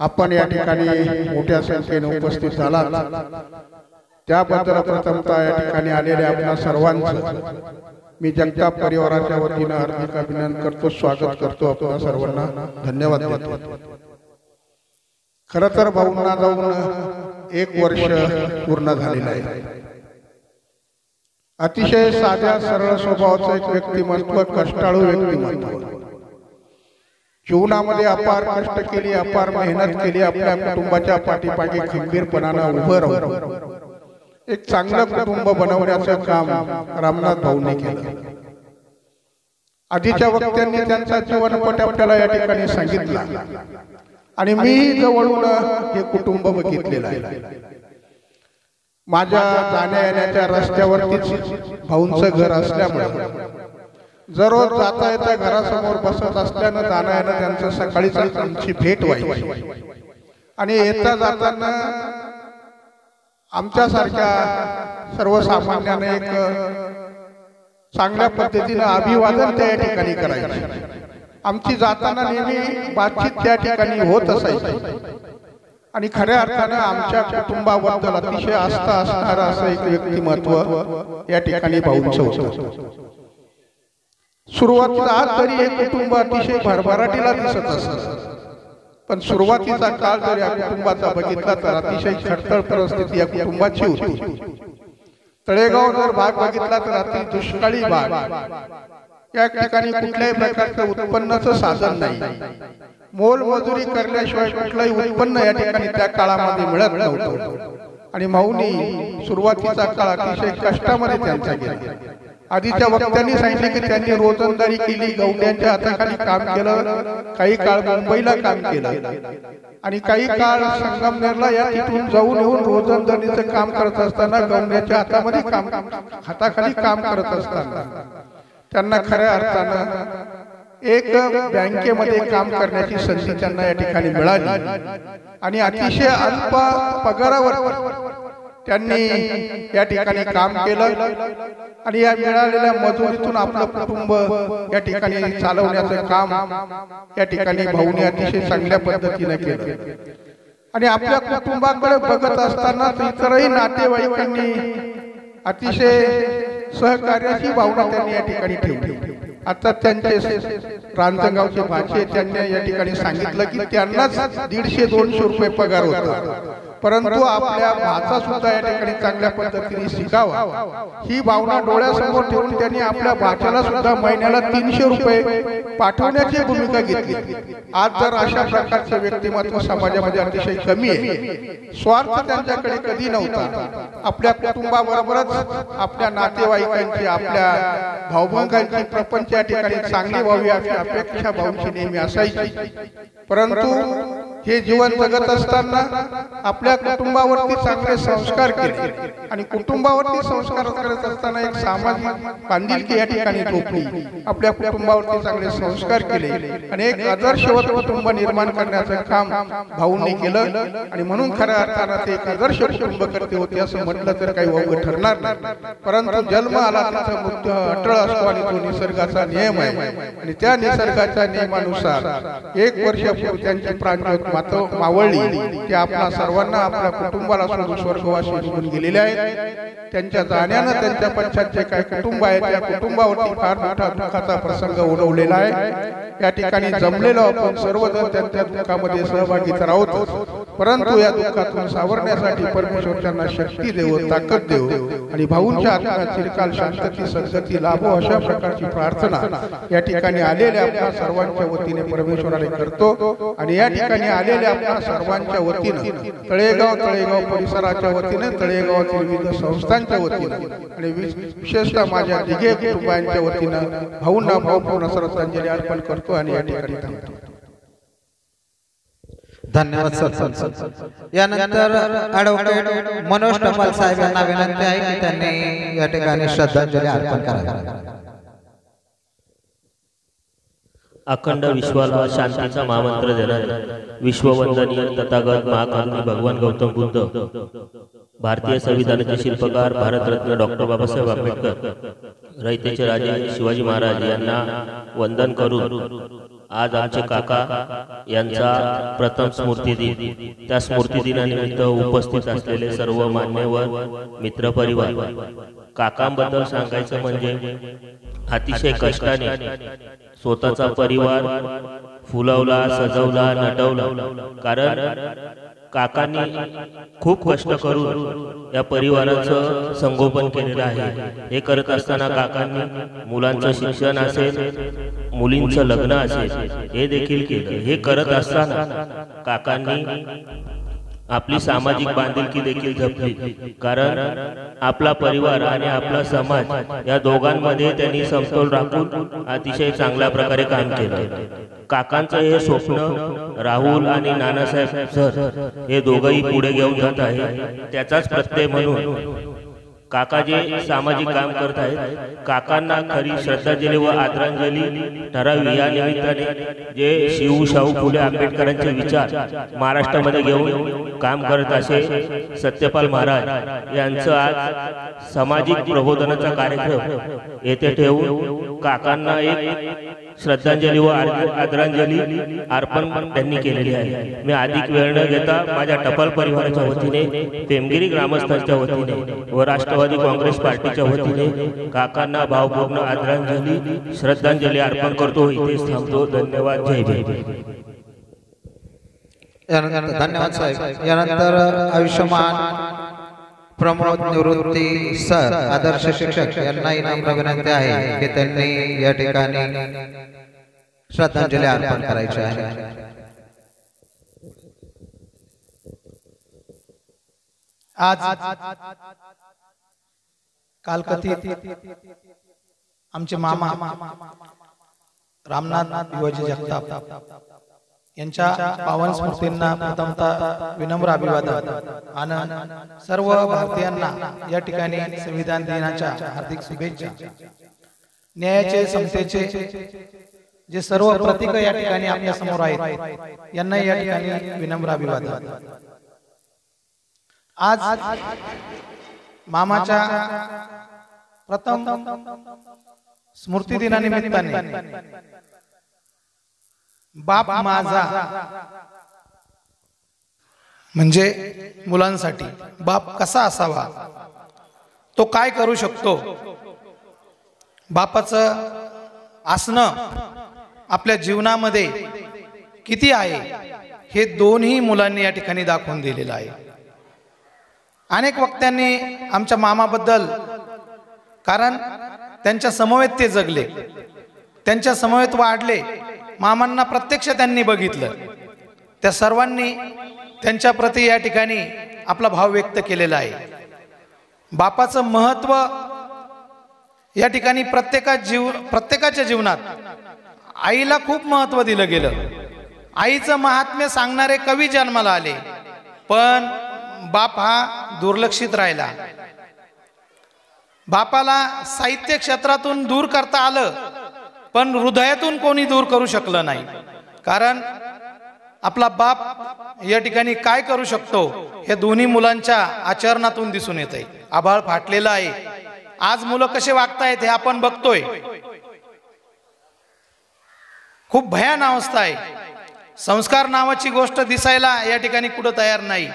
आपण या ठिकाणी मोठ्या संख्येने उपस्थित झालात. त्याबद्दल प्रथमतः या ठिकाणी आलेल्या आपल्या सर्वांचं मी जगताप परिवाराच्या वतीनं हार्दिक अभिनंदन करतो, स्वागत करतो. आपल्या सर्वांना धन्यवाद देतो. खरं तर भाऊंना जाऊन 1 वर्ष पूर्ण झालेलं आहे. अतिशय साध्या सरळ स्वभावाचं एक व्यक्तिमत्व, कष्टाळू व्यक्तिमत्व. जीवनामध्ये अपार कष्ट केली, अपार मेहनत केली, आपल्या कुटुंबाच्या पाठीमागे खंबीरपणानं उभं राहून एक चांगलं कुटुंब बनवण्याचं काम रामनाथ भाऊंनी केलं. आधीच्या वक्त्यांनी त्यांचा जीवनपट आपल्याला या ठिकाणी सांगितला आणि मी जवळून हे कुटुंब बघितलेलं आहे. माझ्या जाण्या येण्याच्या रस्त्यावरतीच भाऊंचं घर असल्यामुळे जरोज जाता येता घरासमोर बसत असल्यानं जाण्या येणं त्यांचं सकाळीच आमची भेट व्हायची. आणि येता जाताना आमच्यासारख्या सर्वसामान्याने एक चांगल्या पद्धतीनं अभिवादन त्या ठिकाणी करायचे. आमची जाताना नेहमी बातचीत त्या ठिकाणी होत असायची. आणि खऱ्या अर्थानं आमच्या कुटुंबाबद्दल अतिशय आस्था असणारं असं एक व्यक्तिमत्व या ठिकाणी भाऊंचं होतं. सुरुवातीला तरी हे कुटुंब अतिशय भरभराटीला दिसत असत, पण सुरुवातीचा काळ जर या कुटुंबाचा बघितला तर अतिशय खडतर परिस्थिती या कुटुंबाची होती. तळेगाव जर भाग बघितला तर अति दुष्काळी भाग. या ठिकाणी कुठल्याही प्रकारचं उत्पन्नाचं साधन नाही. मोलमजुरी करण्याशिवाय कुठलंही उत्पन्न या ठिकाणी त्या काळामध्ये मिळत नव्हतं. आणि माऊनी सुरुवातीचा काळ अतिशय कष्टामध्ये त्यांचा गेला. आधीच्या वक्त्यांनी सांगितले की त्यांनी रोजंदारी केली, गवंड्यांच्या हाताखाली काम केलं, काही काळ मुंबईला काम केलं आणि काही काळ संगमनेरला या तिथून जाऊन येऊन रोजंदारीचं काम करत असताना गवंड्यांच्या हाताखाली काम करत असताना त्यांना खऱ्या अर्थानं एक बँकेमध्ये काम करण्याची संधी त्यांना या ठिकाणी मिळाली आणि अतिशय अल्प पगारावर त्यांनी या ठिकाणी काम केलं आणि या मिळालेल्या मजुरीतून आपलं कुटुंब या ठिकाणी चालवण्याचं काम या ठिकाणी भाऊने अतिशय चांगल्या पद्धतीने केलं. आणि आपल्या कुटुंबाकडे बघत असताना इतरही नातेवाईकांनी अतिशय सहकार्याची भावना त्यांनी या ठिकाणी ठेवली. आता त्यांचे रांजणगावचे भाचे त्यांनी या ठिकाणी सांगितलं की त्यांनाच 150-200 रुपये पगार होता, परंतु आपल्या भाचा सुद्धा या ठिकाणी चांगल्या पद्धतीने शिकावा ही भावना डोळ्यासमोर ठेवून त्यांनी आपल्या भाच्याला सुद्धा महिन्याला 300 रुपये पाठवण्याची भूमिका घेतली. आज जर अशा प्रकारचे व्यक्तिमत्व समाजामध्ये अतिशय कमी आहे. स्वार्थ त्यांच्याकडे कधी नव्हता. आपल्या कुटुंबाबरोबरच आपल्या नातेवाईकांची, आपल्या भाऊबंधांची प्रपंच या ठिकाणी चांगली व्हावी अशी अपेक्षा भाऊंची नेहमी असायची. परंतु हे जीवन जगत असताना आपल्या कुटुंबावरती चांगले संस्कार केले आणि कुटुंबावरती संस्कार करत असताना एक सामाजिक बांधिलकी या ठिकाणी ठोकली. आपल्या कुटुंबावरती चांगले संस्कार केले आणि एक आदर्शवत कुटुंब निर्माण करण्याचं काम भाऊंनी केलं आणि म्हणून खऱ्या अर्थानं ते एक आदर्श कुटुंब करते होते असं म्हटलं तर काही वावगं ठरणार नाही. परंतु जन्म आला त्याचा मृत्यू अटळ असतो आणि तो निसर्गाचा नियम आहे आणि त्या निसर्गाच्या नियमानुसार 1 वर्षापूर्वी त्यांची प्राणज्योत मावळली. ते आपल्या सर्वांना, आपल्या कुटुंबाला सोडून स्वर्गवासी निघून गेलेले आहेत. त्यांच्या जाण्यानं त्यांच्या पश्चात जे काही कुटुंब आहे त्या कुटुंबावरती फार मोठा दुःखाचा प्रसंग ओढवलेला आहे. या ठिकाणी जमलेलो आपण सर्वजण त्यांच्या दुःखामध्ये सहभागी तर आहोत, परंतु या दुःखातून सावरण्यासाठी परमेश्वर त्यांना शक्ती देव, ताकद देव आणि भाऊंच्या आत्म्यात चिरकाल शांतती सद्गती लाभो अशा प्रकारची प्रार्थना या ठिकाणी आलेल्या आपल्या सर्वांच्या वतीने परमेश्वराने करतो. आणि या ठिकाणी आलेल्या आपल्या सर्वांच्या वतीने तळेगाव परिसराच्या वतीने, तळेगावातील विविध संस्थांच्या वतीने आणि विशेषतः माझ्या दिघे कुटुंबांच्या वतीने भाऊंना भावपूर्ण श्रद्धांजली अर्पण करतो आणि या ठिकाणी थांबतो. धन्यवाद सर. यानंतर ॲडव्होकेट मनोज टपाल साहेब यांना विनंती आहे की त्यांनी या ठिकाणी श्रद्धांजली अर्पण करावी. अखंड विश्वाला शांतीचा महामंत्र देणारे विश्ववंदनीय तथागत महाकारुणी भगवान गौतम बुद्ध, भारतीय संविधानाचे शिल्पकार भारतरत्न डॉक्टर बाबासाहेब आंबेडकर, रयतेचे राजे शिवाजी महाराज यांना वंदन करून आज आमचे काका यांचा प्रथम स्मृती दिन, त्या स्मृती दिनानिमित्त उपस्थित असलेले सर्व मान्यवर, मित्रपरिवार, काकांबद्दल सांगायचं म्हणजे अतिशय कष्टाने स्वतःचा परिवार फुलवला, सजवला, नटवला. कारण काकांनी खूप कष्ट करून या परिवाराचं संगोपन केलेलं आहे. हे करत असताना काकांनी मुलांचं शिक्षण असेल, मुलींचं लग्न असेल, हे देखील केलं. हे करत असताना काकांनी आपली सामाजिक बांधिलकी देखील जपली. कारण आपला परिवार आणि आपला समाज या दोघांमध्ये त्यांनी समतोल राखून अतिशय चांगल्या प्रकारे काम केलं. काकांचं हे स्वप्न राहुल आणि नानासाहेब सर हे दोघंही पुढे घेऊन जात आहे. त्याचाच प्रत्यय म्हणून काका जे सामाजिक काम करत आहेत, काकांना खरी श्रद्धांजली व आदरांजली ठरावी या निमित्ताने जे शिव शाहू फुले आंबेडकरांचे विचार महाराष्ट्रामध्ये घेऊन काम करत असे सत्यपाल महाराज यांचं आज सामाजिक प्रबोधनाचा कार्यक्रम येथे ठेवून काकांना एक श्रद्धांजली व आदरांजली अर्पण त्यांनी केलेली आहे. मी अधिक वेळ न घेता माझ्या टपाल परिवाराच्या वतीने, पेमगिरी ग्रामस्थांच्या वतीने व राष्ट्रवादी काँग्रेस पार्टीच्या वतीने काकांना भावपूर्ण आदरांजली श्रद्धांजली अर्पण करतो. इथेच थांबतो. धन्यवाद. जय भीम. धन्यवाद साहेब. यानंतर आयुष्यमान प्रमोद निवृत्ती सर आदर्श शिक्षक यांना नम्र विनंती आहे की त्यांनी या ठिकाणी श्रद्धांजली अर्पण करायची आहे. आज कालकथित आमचे मामा रामनाथ भिवजी जगताप यांच्या पावन स्मृतींना प्रथमतः विनम्र अभिवादन आणि सर्व भारतीयांना या ठिकाणी संविधान दिनाच्या हार्दिक शुभेच्छा। न्यायाचे समतेचे जे सर्व प्रतीक या ठिकाणी आपल्या समोर आहेत यांना या ठिकाणी विनम्र अभिवादन। आज मामाच्या प्रथम स्मृती दिनानिमित्ताने बाप माझा म्हणजे मुलांसाठी बाप कसा असावा, तो काय करू शकतो, बापाचं असणं आपल्या जीवनामध्ये किती आहे हे दोन्ही मुलांनी या ठिकाणी दाखवून दिलेलं आहे। अनेक वक्त्यांनी आमच्या मामाबद्दल, कारण त्यांच्या समवेत ते जगले, त्यांच्या समवेत वाढले, मामांना प्रत्यक्ष त्यांनी बघितलं, त्या सर्वांनी त्यांच्या प्रती या ठिकाणी आपला भाव व्यक्त केलेला आहे। बापाचं महत्व या ठिकाणी प्रत्येकाच्या जीवनात आईला खूप महत्व दिलं गेलं। आईचं महात्म्य सांगणारे कवी जन्माला आले, पण बाप हा दुर्लक्षित राहिला। बापाला साहित्य क्षेत्रातून दूर करता आलं, पण हृदयातून कोणी दूर करू शकलं नाही, कारण आपला बाप या ठिकाणी काय करू शकतो हे दोन्ही मुलांच्या आचरणातून दिसून येते। आभाळ फाटलेलं आहे, आज मुलं कसे वागतायत हे आपण बघतोय। खूप भयान अवस्था आहे, संस्कार नावाची गोष्ट दिसायला या ठिकाणी कुठं तयार नाही।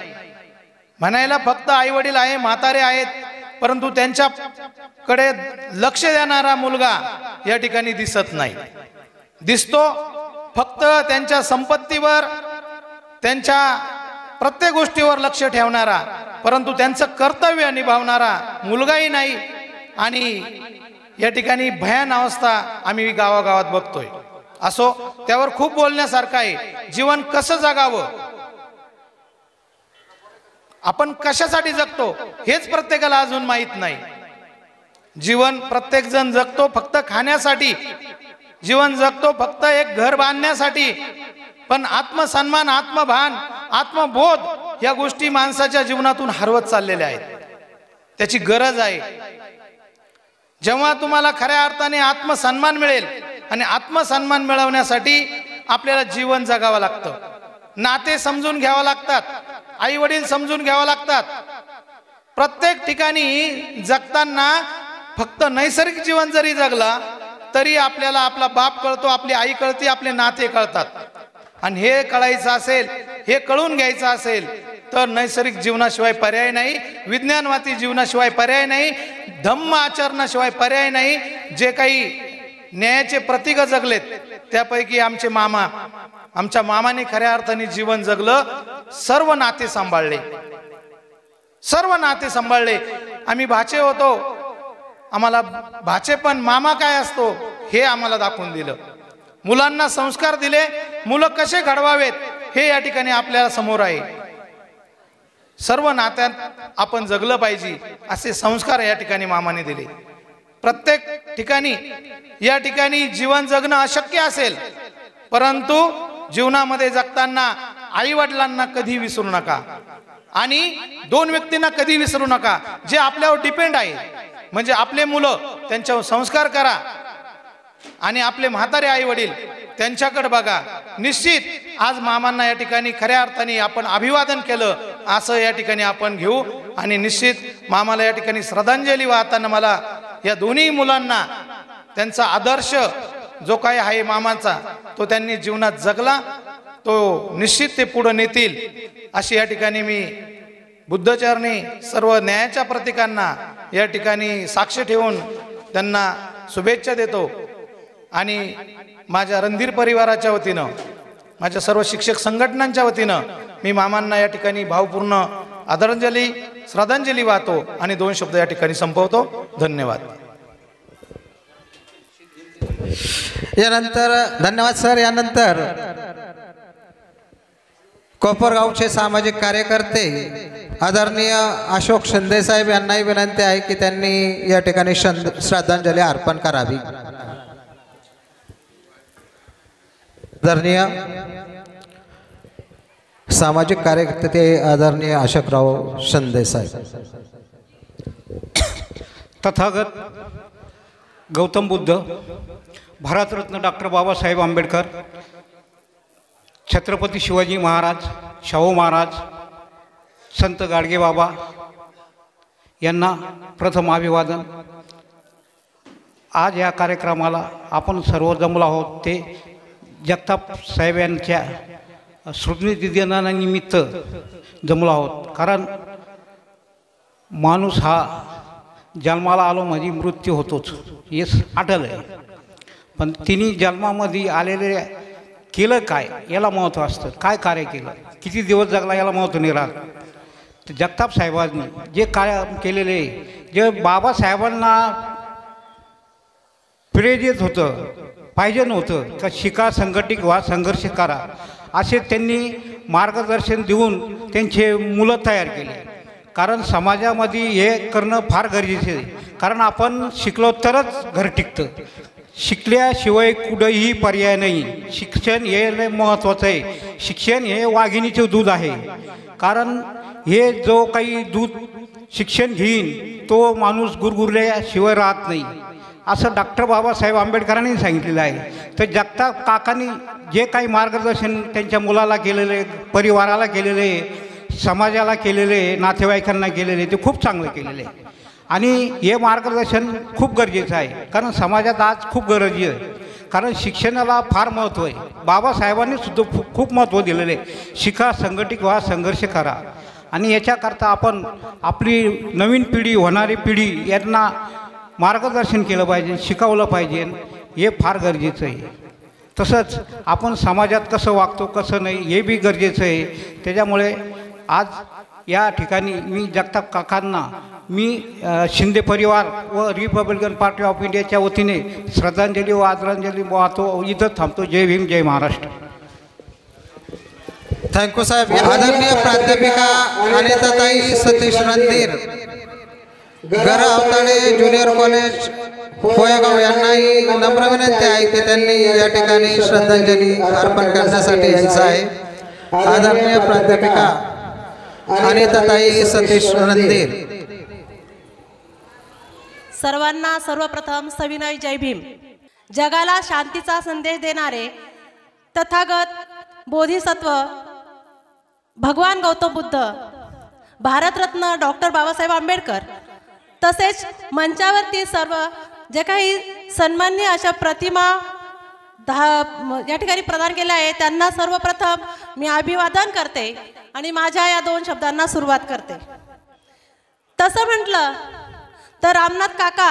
म्हणायला फक्त आई वडील आहे, म्हातारे आहेत, परंतु त्यांच्याकडे लक्ष देणारा मुलगा या ठिकाणी दिसत नाही। दिसतो फक्त त्यांच्या संपत्तीवर, त्यांच्या प्रत्येक गोष्टीवर लक्ष ठेवणारा, परंतु त्यांचं कर्तव्य निभावणारा मुलगाही नाही। आणि या ठिकाणी भयान अवस्था आम्ही गावागावात बघतोय। असो, त्यावर खूप बोलण्यासारखं आहे। जीवन कसं जगावं, आपण कशासाठी जगतो हेच प्रत्येकाला अजून माहित नाही। जीवन प्रत्येक जण जगतो फक्त खाण्यासाठी, जीवन जगतो फक्त एक घर बांधण्यासाठी, पण आत्मसन्मान, आत्मभान, आत्मबोध या गोष्टी माणसाच्या जीवनातून हरवत चाललेल्या आहेत। त्याची गरज आहे। जेव्हा तुम्हाला खऱ्या अर्थाने आत्मसन्मान मिळेल, आणि आत्मसन्मान मिळवण्यासाठी आपल्याला जीवन जगावं लागतं, नाते समजून घ्यावं लागतात, आई वडील समजून घ्यावं लागतात। प्रत्येक ठिकाणी जगताना फक्त नैसर्गिक जीवन जरी जगला तरी आपल्याला आपला बाप कळतो, आपली आई कळते, आपले नाते कळतात। आणि हे कळायचं असेल, हे कळून घ्यायचं असेल तर नैसर्गिक जीवनाशिवाय पर्याय नाही, विज्ञानवादी जीवनाशिवाय पर्याय नाही, धम्म आचरणाशिवाय पर्याय नाही। जे काही न्यायाचे प्रतीक जगलेत त्यापैकी आमचे मामा, आमच्या मामाने खऱ्या अर्थाने जीवन जगलं, सर्व नाते सांभाळले, सर्व नाते सांभाळले। आम्ही भाचे होतो, आम्हाला भाचे पण मामा काय असतो हे आम्हाला दाखवून दिलं, मुलांना संस्कार दिले, मुलं कसे घडवावेत हे या ठिकाणी आपल्याला समोर आहे। सर्व नात्यात आपण जगलं पाहिजे असे संस्कार या ठिकाणी मामाने दिले। प्रत्येक ठिकाणी या ठिकाणी जीवन जगणं अशक्य असेल, परंतु जीवनामध्ये जगताना आई वडिलांना कधी विसरू नका, आणि दोन व्यक्तींना कधी विसरू नका जे आपल्यावर डिपेंड आहे। म्हणजे आपले मुलं, त्यांच्यावर संस्कार करा, आणि आपले म्हातारे आई वडील त्यांच्याकडे बघा। निश्चित आज मामांना या ठिकाणी खऱ्या अर्थाने आपण अभिवादन केलं असं या ठिकाणी आपण घेऊ, आणि निश्चित मामाला या ठिकाणी श्रद्धांजली वाहताना मला या दोन्ही मुलांना त्यांचा आदर्श जो काही आहे मामांचा, तो त्यांनी जीवनात जगला, तो निश्चित ते पुढे नेतील अशी या ठिकाणी मी बुद्धचरणी सर्व न्यायाच्या प्रतीकांना या ठिकाणी साक्ष ठेवून त्यांना शुभेच्छा देतो। आणि माझ्या रणधीर परिवाराच्या वतीनं, माझ्या सर्व शिक्षक संघटनांच्या वतीनं मी मामांना या ठिकाणी भावपूर्ण आदरांजली, श्रद्धांजली वाहतो आणि दोन शब्द या ठिकाणी संपवतो। धन्यवाद। यानंतर धन्यवाद सर। यानंतर कोपरगावचे सामाजिक कार्यकर्ते आदरणीय अशोक शिंदे साहेब यांनाही विनंती आहे की त्यांनी या ठिकाणी श्रद्धांजली अर्पण करावी। आदरणीय सामाजिक कार्यकर्ते आदरणीय अशोकराव शिंदे साहेब। तथागत गौतम बुद्ध, भारतरत्न डॉक्टर बाबासाहेब आंबेडकर, छत्रपती शिवाजी महाराज, शाहू महाराज, संत गाडगे बाबा यांना प्रथम अभिवादन। आज या कार्यक्रमाला आपण सर्व जमलो आहोत ते जगताप साहेब यांच्या स्मृतिदिनानिमित्त जमलो आहोत। कारण माणूस हा जन्माला आलो म्हणजे मृत्यू होतोच हे आठवलं आहे, पण तिने जन्मामध्ये आलेले केलं काय याला महत्त्व असतं। काय कार्य केलं, किती दिवस जगला याला महत्त्व नाही राहत। तर जगताप साहेबांनी जे कार्य केलेले, जे बाबासाहेबांना प्रेरित होतं, पाहिजे नव्हतं का शिका, संघटित व्हा, संघर्ष करा, असे त्यांनी मार्गदर्शन देऊन त्यांचे मुलं तयार केले। कारण समाजामध्ये हे करणं फार गरजेचे आहे, कारण आपण शिकलो तरच घर टिकतं, शिकल्याशिवाय कुठंही पर्याय नाही। शिक्षण हे लय महत्त्वाचं आहे, शिक्षण हे वाघिणीचे दूध आहे। कारण हे जो काही दूध शिक्षण घेईन तो माणूस गुरगुरल्याशिवाय राहत नाही, असं डॉक्टर बाबासाहेब आंबेडकरांनी सांगितलेलं आहे। तर जगताप काकांनी जे काही मार्गदर्शन त्यांच्या मुलाला केलेले, परिवाराला केलेले, समाजाला केलेले, नातेवाईकांना केलेले, ते खूप चांगलं केलेलं आहे। आणि हे मार्गदर्शन खूप गरजेचं आहे, कारण समाजात आज खूप गरज आहे, कारण शिक्षणाला फार महत्त्व आहे। बाबासाहेबांनी सुद्धा खूप महत्त्व दिलेलं आहे, शिका, संघटित व्हा, संघर्ष करा। आणि याच्याकरता आपण आपली नवीन पिढी, होणारी पिढी यांना मार्गदर्शन केलं पाहिजे, शिकवलं पाहिजे, हे फार गरजेचं आहे। तसंच आपण समाजात कसं वागतो कसं नाही हे बी गरजेचं आहे। त्याच्यामुळे आज या ठिकाणी मी जगताप काकांना मी शिंदे परिवार व रिपब्लिकन पार्टी ऑफ इंडियाच्या वतीने श्रद्धांजली व आदरांजली वाहतो। इथं थांबतो। जय भीम, जय महाराष्ट्र। थँक्यू साहेब। आदरणीय प्राध्यापिका अनिताताई सतीश रणधीर, गरअवताडे ज्युनियर कॉलेज कोयगाव यांनाही नम्र विनंती आहे की त्यांनी या ठिकाणी श्रद्धांजली अर्पण करण्यासाठी यायचं आहे। आदरणीय प्राध्यापिका अनिताताई सतीश रणधीर। सर्वांना सर्वप्रथम सविनय जय भीम। जगाला शांतीचा संदेश देणारे तथागत बोधिसत्व भगवान गौतम बुद्ध, भारतरत्न डॉक्टर बाबासाहेब आंबेडकर, तसेच मंचावरती सर्व जे काही सन्माननीय अशा प्रतिमा या ठिकाणी प्रदान केल्या आहे त्यांना सर्वप्रथम मी अभिवादन करते आणि माझ्या या 2 शब्दांना सुरुवात करते। तसं म्हटलं तर रामनाथ काका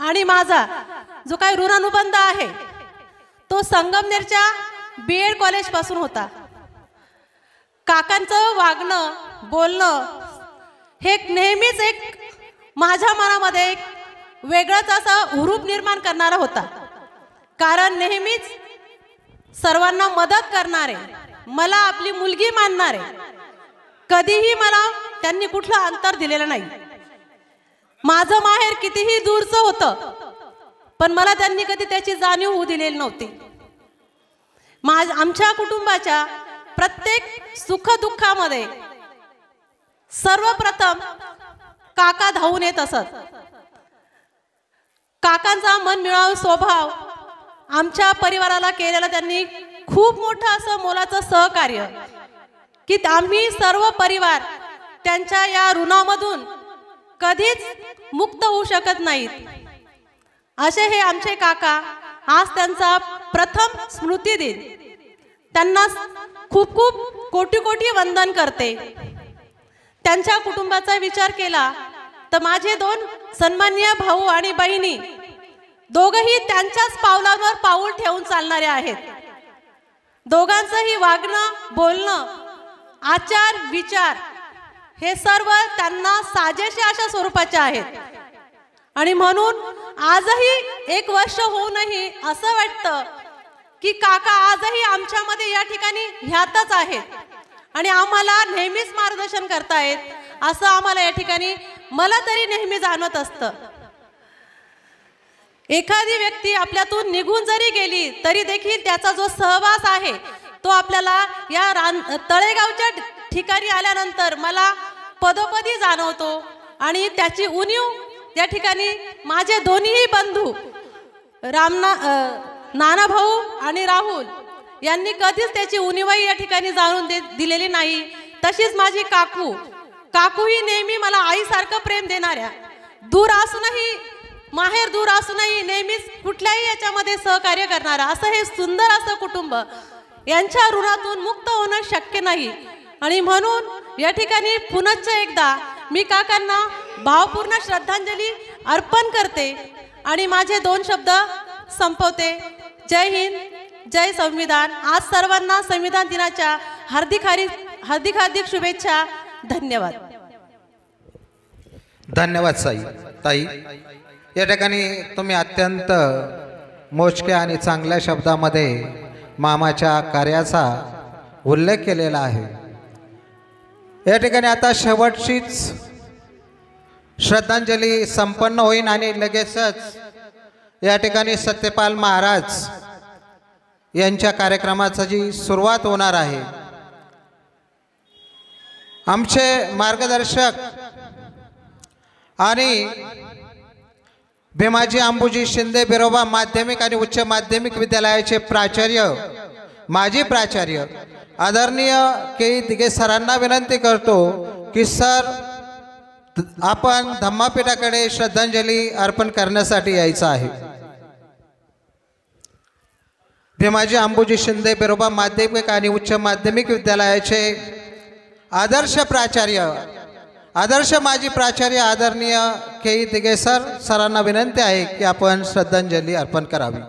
आणि माझा जो काही ऋणानुबंध आहे तो संगमनेरच्या BEd कॉलेज पासून होता। काकांचं वागणं, बोलणं हे नेहमीच एक माझ्या मनामध्ये एक वेगळंच असं हुरूप निर्माण करणारा होता। कारण नेहमीच सर्वांना मदत करणारे, मला आपली मुलगी मानणारे, कधीही मला त्यांनी कुठलं अंतर दिलेलं नाही। माझं माहेर कितीही दूरचं होतं पण मला त्यांनी कधी त्याची जाणीव होऊ दिलेली नव्हती। आमच्या कुटुंबाच्या प्रत्येक सुखदुःखामध्ये सर्वप्रथम काका धावून येत असत। काकांचा मनमिळावू स्वभाव आमच्या परिवाराला केलेलं त्यांनी खूप मोठं असं मोलाचं सहकार्य की आम्ही सर्व परिवार त्यांच्या या ऋणामधून कधीच मुक्त होऊ शकत नाहीत। असे हे आमचे काका, आज त्यांचा प्रथम स्मृती दिन, त्यांना खूप खूप कोटी कोटी वंदन करते। त्यांच्या कुटुंबाचा विचार केला तर माझे 2 सन्माननीय भाऊ आणि बहिणी दोघंही त्यांच्याच पावलावर पाऊल ठेवून चालणारे आहेत। दोघांचंही वागणं, बोलणं, आचार, विचार हे सर्व त्यांना साजेसे अशा स्वरूपाचे आहेत। आणि म्हणून आजही 1 वर्ष होऊनही असं वाटतं की काका आजही आमच्यामध्ये या ठिकाणी ह्यातच आहेत। आणि आम्हाला नेहमीच मार्गदर्शन करतायत असं आम्हाला या ठिकाणी मला तरी नेहमी जाणवत असतं. एखादी व्यक्ती आपल्यातून निघून जरी गेली तरी देखील त्याचा जो सहवास आहे तो आपल्याला या तळेगावच्या ठिकाणी आल्यानंतर मला पदोपदी जाणवतो. आणि त्याची उणीव या ठिकाणी माझे दोन्हीही बंधू नानाभाऊ आणि राहुल यांनी कधीच त्याची उणीवही या ठिकाणी जाणून दिलेली नाही. तशीच माझी काकूही नेहमी मला आईसारखं प्रेम देणाऱ्या, दूर असूनही माहेर दूर असूनही नेहमीच कुठल्याही याच्यामध्ये सहकार्य करणारा असं हे सुंदर असं कुटुंब, यांच्या ऋणातून मुक्त होणं शक्य नाही. आणि म्हणून या ठिकाणी पुनश्च एकदा मी काकांना भावपूर्ण श्रद्धांजली अर्पण करते आणि माझे 2 शब्द संपवते. जय हिंद, जय संविधान. आज सर्वांना संविधान दिनाच्या हार्दिक शुभेच्छा. धन्यवाद. धन्यवाद ताई. या ठिकाणी तुम्ही अत्यंत मोजक्या आणि चांगल्या शब्दामध्ये मामाच्या कार्याचा उल्लेख केलेला आहे. या ठिकाणी आता शेवटचीच श्रद्धांजली संपन्न होईल आणि लगेचच या ठिकाणी सत्यपाल महाराज यांच्या कार्यक्रमाची सुरुवात होणार आहे. आमचे मार्गदर्शक आणि भीमाजी अंबुजी शिंदे बिरोबा माध्यमिक आणि उच्च माध्यमिक विद्यालयाचे प्राचार्य, माजी प्राचार्य आदरणीय के दिगे सरांना विनंती करतो की सर आपण धम्मापीठाकडे श्रद्धांजली अर्पण करण्यासाठी यायचं आहे. भीमाजी अंबुजी शिंदे बिरोबा माध्यमिक आणि उच्च माध्यमिक विद्यालयाचे आदर्श प्राचार्य, आदर्श माजी प्राचार्य आदरणीय के दिगे सरांना विनंती आहे की आपण श्रद्धांजली अर्पण करावी.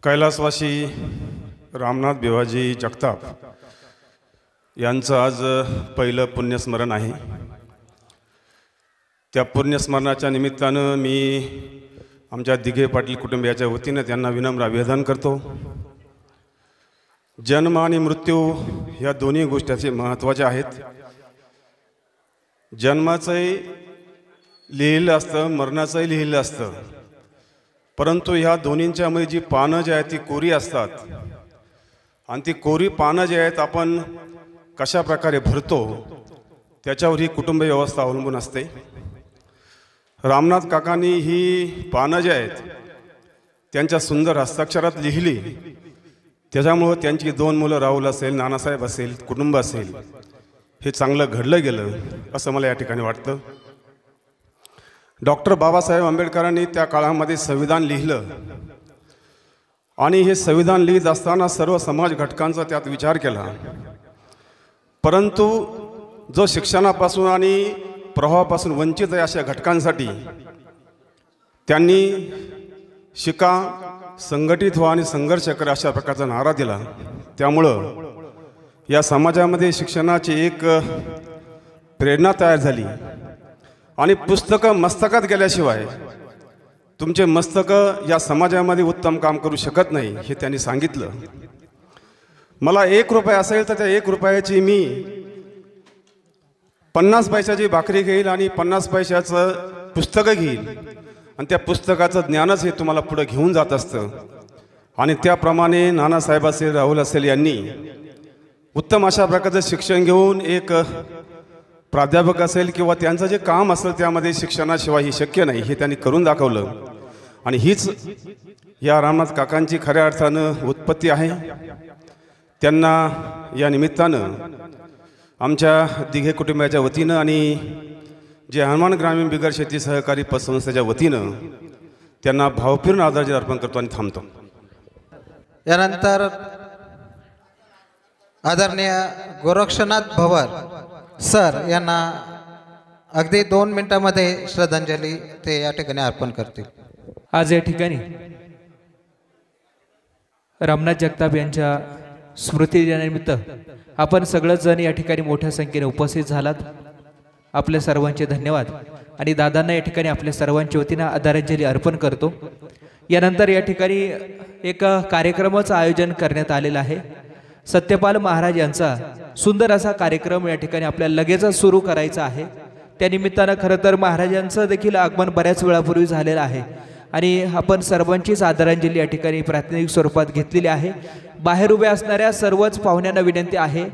कैलासवासी रामनाथ भिवाजी जगताप यांचं आज पहिलं पुण्यस्मरण आहे. त्या पुण्यस्मरणाच्या निमित्तानं मी आमच्या दिघे पाटील कुटुंबियाच्या वतीनं त्यांना विनम्र अभिवादन करतो. जन्म आणि मृत्यू या दोन्ही गोष्टी महत्त्वाच्या आहेत. जन्माचंही लिहिलं असतं, मरणाचंही लिहिलं असतं, परंतु ह्या दोन्हींच्यामध्ये जी पानं जी आहेत ती कोरी असतात आणि ती कोरी पानं जी आहेत आपण कशा प्रकारे भरतो त्याच्यावर ही कुटुंब व्यवस्था अवलंबून असते. रामनाथ काकांनी ही पानं जी आहेत त्यांच्या सुंदर हस्ताक्षरात लिहिली, त्याच्यामुळं त्यांची 2 मुलं राहुल असेल, नानासाहेब असेल, कुटुंब असेल, हे चांगलं घडलं गेलं असं मला या ठिकाणी वाटतं. डॉक्टर बाबासाहेब आंबेडकरांनी त्या काळामध्ये संविधान लिहिलं आणि हे संविधान लिहित असताना सर्व समाज घटकांचा त्यात विचार केला, परंतु जो शिक्षणापासून आणि प्रवाहापासून वंचित आहे अशा घटकांसाठी त्यांनी शिका, संघटित व्हा आणि संघर्ष करा अशा प्रकारचा नारा दिला. त्यामुळं या समाजामध्ये शिक्षणाची एक प्रेरणा तयार झाली आणि पुस्तकं मस्तकात गेल्याशिवाय तुमचे मस्तकं या समाजामध्ये उत्तम काम करू शकत नाही हे त्यांनी सांगितलं. मला 1 रुपया असेल तर त्या 1 रुपयाची मी 50 पैशाची भाकरी घेईल आणि 50 पैशाचं पुस्तकं घेईल आणि त्या पुस्तकाचं ज्ञानच हे तुम्हाला पुढे घेऊन जात असतं. आणि त्याप्रमाणे नानासाहेब असेल, राहुल असेल यांनी उत्तम अशा प्रकारचं शिक्षण घेऊन एक प्राध्यापक असेल किंवा त्यांचं जे काम असेल त्यामध्ये शिक्षणाशिवाय ही शक्य नाही हे त्यांनी करून दाखवलं. आणि हीच या रामनाथ काकांची खऱ्या अर्थानं उत्पत्ती आहे. त्यांना या निमित्तानं आमच्या दिघे कुटुंबाच्या वतीनं आणि जे हनुमान ग्रामीण बिगर शेती सहकारी पतसंस्थेच्या वतीनं त्यांना भावपूर्ण आदरांजली अर्पण करतो आणि थांबतो. यानंतर आदरणीय गोरक्षनाथ भवर सर यांना अगदी 2 मिनिटांमध्ये श्रद्धांजली ते या ठिकाणी अर्पण करतील. आज या ठिकाणी रामनाथ जगताप यांच्या स्मृती दिनानिमित्त आपण सगळेच जण या ठिकाणी मोठ्या संख्येने उपस्थित झालात. आपल्या सर्वांचे धन्यवाद आणि दादांना या ठिकाणी आपल्या सर्वांच्या वतीनं आदरांजली अर्पण करतो. यानंतर या ठिकाणी एक कार्यक्रमाचं आयोजन करण्यात आलेलं आहे. सत्यपाल महाराज यांचा सुंदर असा कार्यक्रम या ठिकाणी आपल्याला लगेचच सुरू करायचा आहे. त्यानिमित्तानं खरं तर महाराजांचं देखील आगमन बऱ्याच वेळापूर्वी झालेलं आहे आणि आपण सर्वांचीच आदरांजली या ठिकाणी प्रातिनिधिक स्वरूपात घेतलेली आहे. बाहेर उभ्या असणाऱ्या सर्वच पाहुण्यांना विनंती आहे,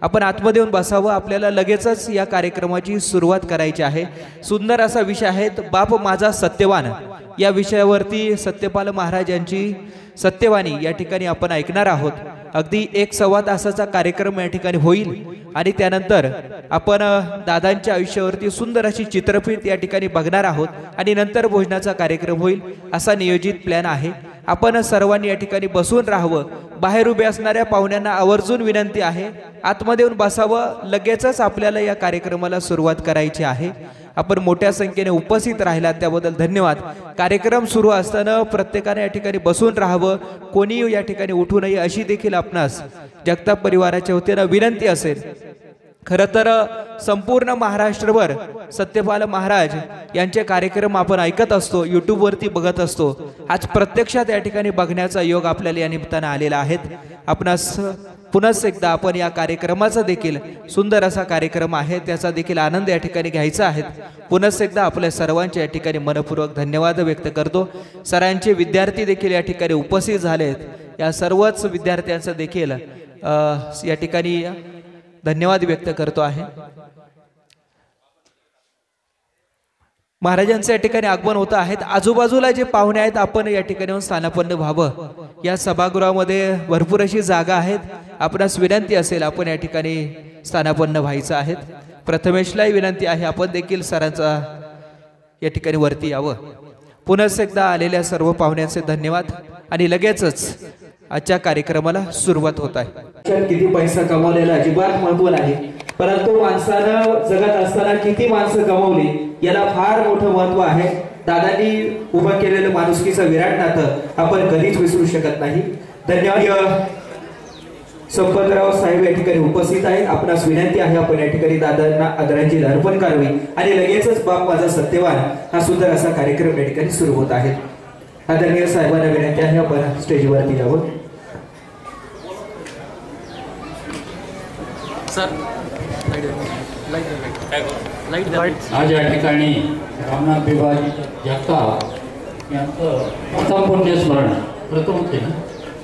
आपण आतमध्ये येऊन बसावं. आपल्याला लगेचच या कार्यक्रमाची सुरुवात करायची आहे. सुंदर असा विषय आहे बाप माझा सत्यवान. या विषयावरती सत्यपाल महाराज यांची सत्यवाणी या ठिकाणी आपण ऐकणार आहोत. अगदी 1-1.25 तासाचा कार्यक्रम या ठिकाणी होईल आणि त्यानंतर आपण दादांच्या आयुष्यावरती सुंदर अशी चित्रफित या ठिकाणी बघणार आहोत आणि नंतर भोजनाचा कार्यक्रम होईल असा नियोजित प्लॅन आहे. आपण सर्वांनी या ठिकाणी बसून राहावं. बाहेर उभे असणाऱ्या पाहुण्यांना आवर्जून विनंती आहे, आतमध्ये येऊन बसावं. लगेचच आपल्याला या कार्यक्रमाला सुरुवात करायची आहे. आपण मोठ्या संख्येने उपस्थित राहिलात त्याबद्दल धन्यवाद. कार्यक्रम सुरू असताना प्रत्येकाने या ठिकाणी बसून राहावं, कोणी या ठिकाणी उठू नये अशी देखील आपणास जगताप परिवाराच्या वतीनं विनंती असेल. खरं तर संपूर्ण महाराष्ट्रभर सत्यपाल महाराज यांचे कार्यक्रम आपण ऐकत असतो, यूट्यूबवरती बघत असतो. आज प्रत्यक्षात या ठिकाणी बघण्याचा योग आपल्याला या निमित्तानं आलेला आहे. आपणास पुन्हा एकदा आपण या कार्यक्रमाचा देखील सुंदर असा कार्यक्रम आहे त्याचा देखील आनंद या ठिकाणी घ्यायचा आहे. पुन्हा एकदा आपल्या सर्वांचे या ठिकाणी मनपूर्वक धन्यवाद व्यक्त करतो. सरांचे विद्यार्थी देखील या ठिकाणी उपस्थित झालेत. या सर्वच विद्यार्थ्यांचं देखील या ठिकाणी धन्यवाद व्यक्त करतो आहे. महाराजांचे या ठिकाणी आगमन होत आहेत. आजूबाजूला जे पाहुणे आहेत आपण या ठिकाणी येऊन स्थानापन्न व्हावं. या सभागृहामध्ये भरपूर अशी जागा आहेत. आपणास विनंती असेल आपण या ठिकाणी स्थानापन्न व्हायचं आहे. प्रथमेशलाही विनंती आहे आपण देखील सरांचा या ठिकाणी वरती यावं. पुन्हा एकदा आलेल्या सर्व पाहुण्यांचे धन्यवाद आणि लगेचच आजच्या कार्यक्रमाला सुरुवात होत आहे. किती पैसा कमावलेला अजिबात महत्व नाही, परंतु माणसानं जगात असताना किती माणसं कमावली याला फार मोठं महत्व आहे. दादांनी उभं केलेलं माणुसकीचं विराट नातं आपण कधीच विसरू शकत नाही. धन्यवाद. संपतराव साहेब या ठिकाणी उपस्थित आहेत. आपणास विनंती आहे आपण या ठिकाणी दादांना आदरांजली अर्पण करावी आणि लगेचच बाप माझा सत्यवान हा सुंदर असा कार्यक्रम या ठिकाणी सुरू होत आहे. आदरणीय साहेबांना विनंती आहे आपण स्टेजवरती यावं. आज या ठिकाणी रामनाथ भिवाजी जगताप यांचं प्रथम पुण्यस्मरण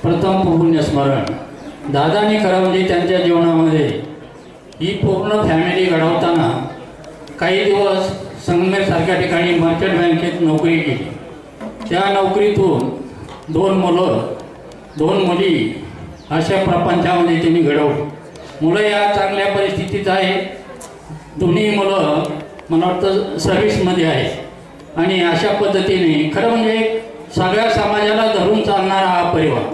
प्रथम पुण्यस्मरण दादांनी खरं म्हणजे त्यांच्या जीवनामध्ये ही पूर्ण फॅमिली घडवताना काही दिवस संगमेरसारख्या ठिकाणी मर्चंट बँकेत नोकरी केली. त्या नोकरीतून 2 मुलं 2 मुली अशा प्रपंचामध्ये त्यांनी घडवली. मुलं या चांगल्या परिस्थितीत आहे. दोन्ही मुलं मला वाटतं सर्व्हिसमध्ये आहे आणि अशा पद्धतीने खरं म्हणजे सगळ्या समाजाला धरून चालणारा हा परिवार.